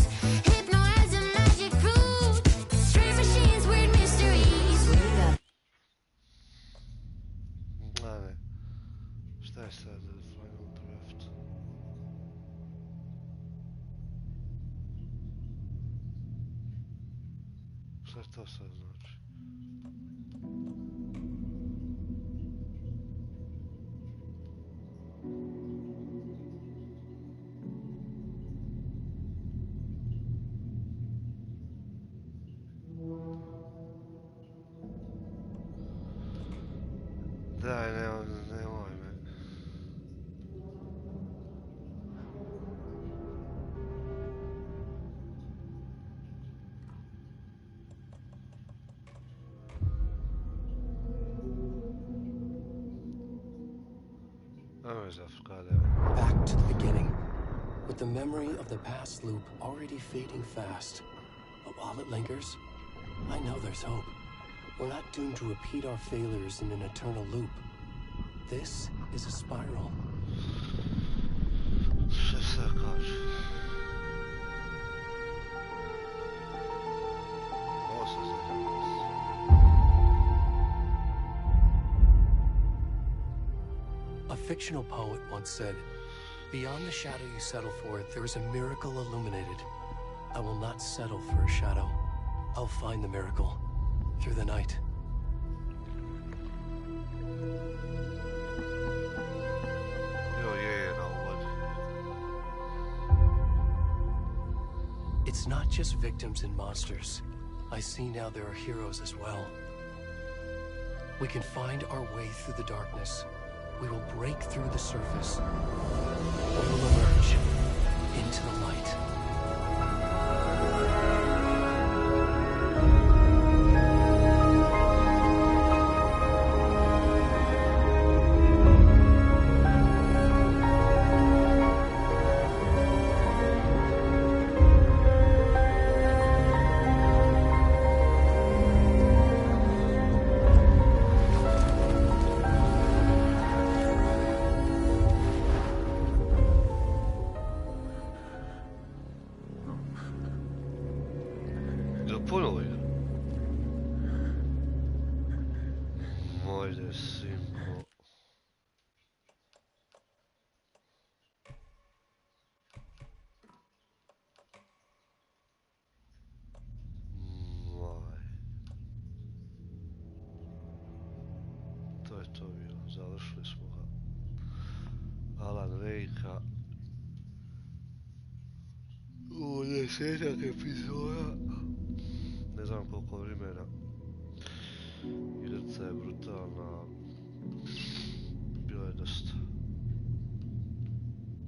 Šta to sad znači? Daj, nemoj me. Back to the beginning, with the memory of the past loop already fading fast. But while it lingers, I know there's hope. We're not doomed to repeat our failures in an eternal loop. This is a spiral. A fictional poet once said, "Beyond the shadow you settle for, there is a miracle illuminated. I will not settle for a shadow. I'll find the miracle through the night." It's not just victims and monsters. I see now there are heroes as well. We can find our way through the darkness. We will break through the surface. We will emerge into the light. To bilo, završili smo ga. Alan Wake-a u 10-ak epizoda, ne znam koliko vremena. Igrica je brutalna, bilo je dosta.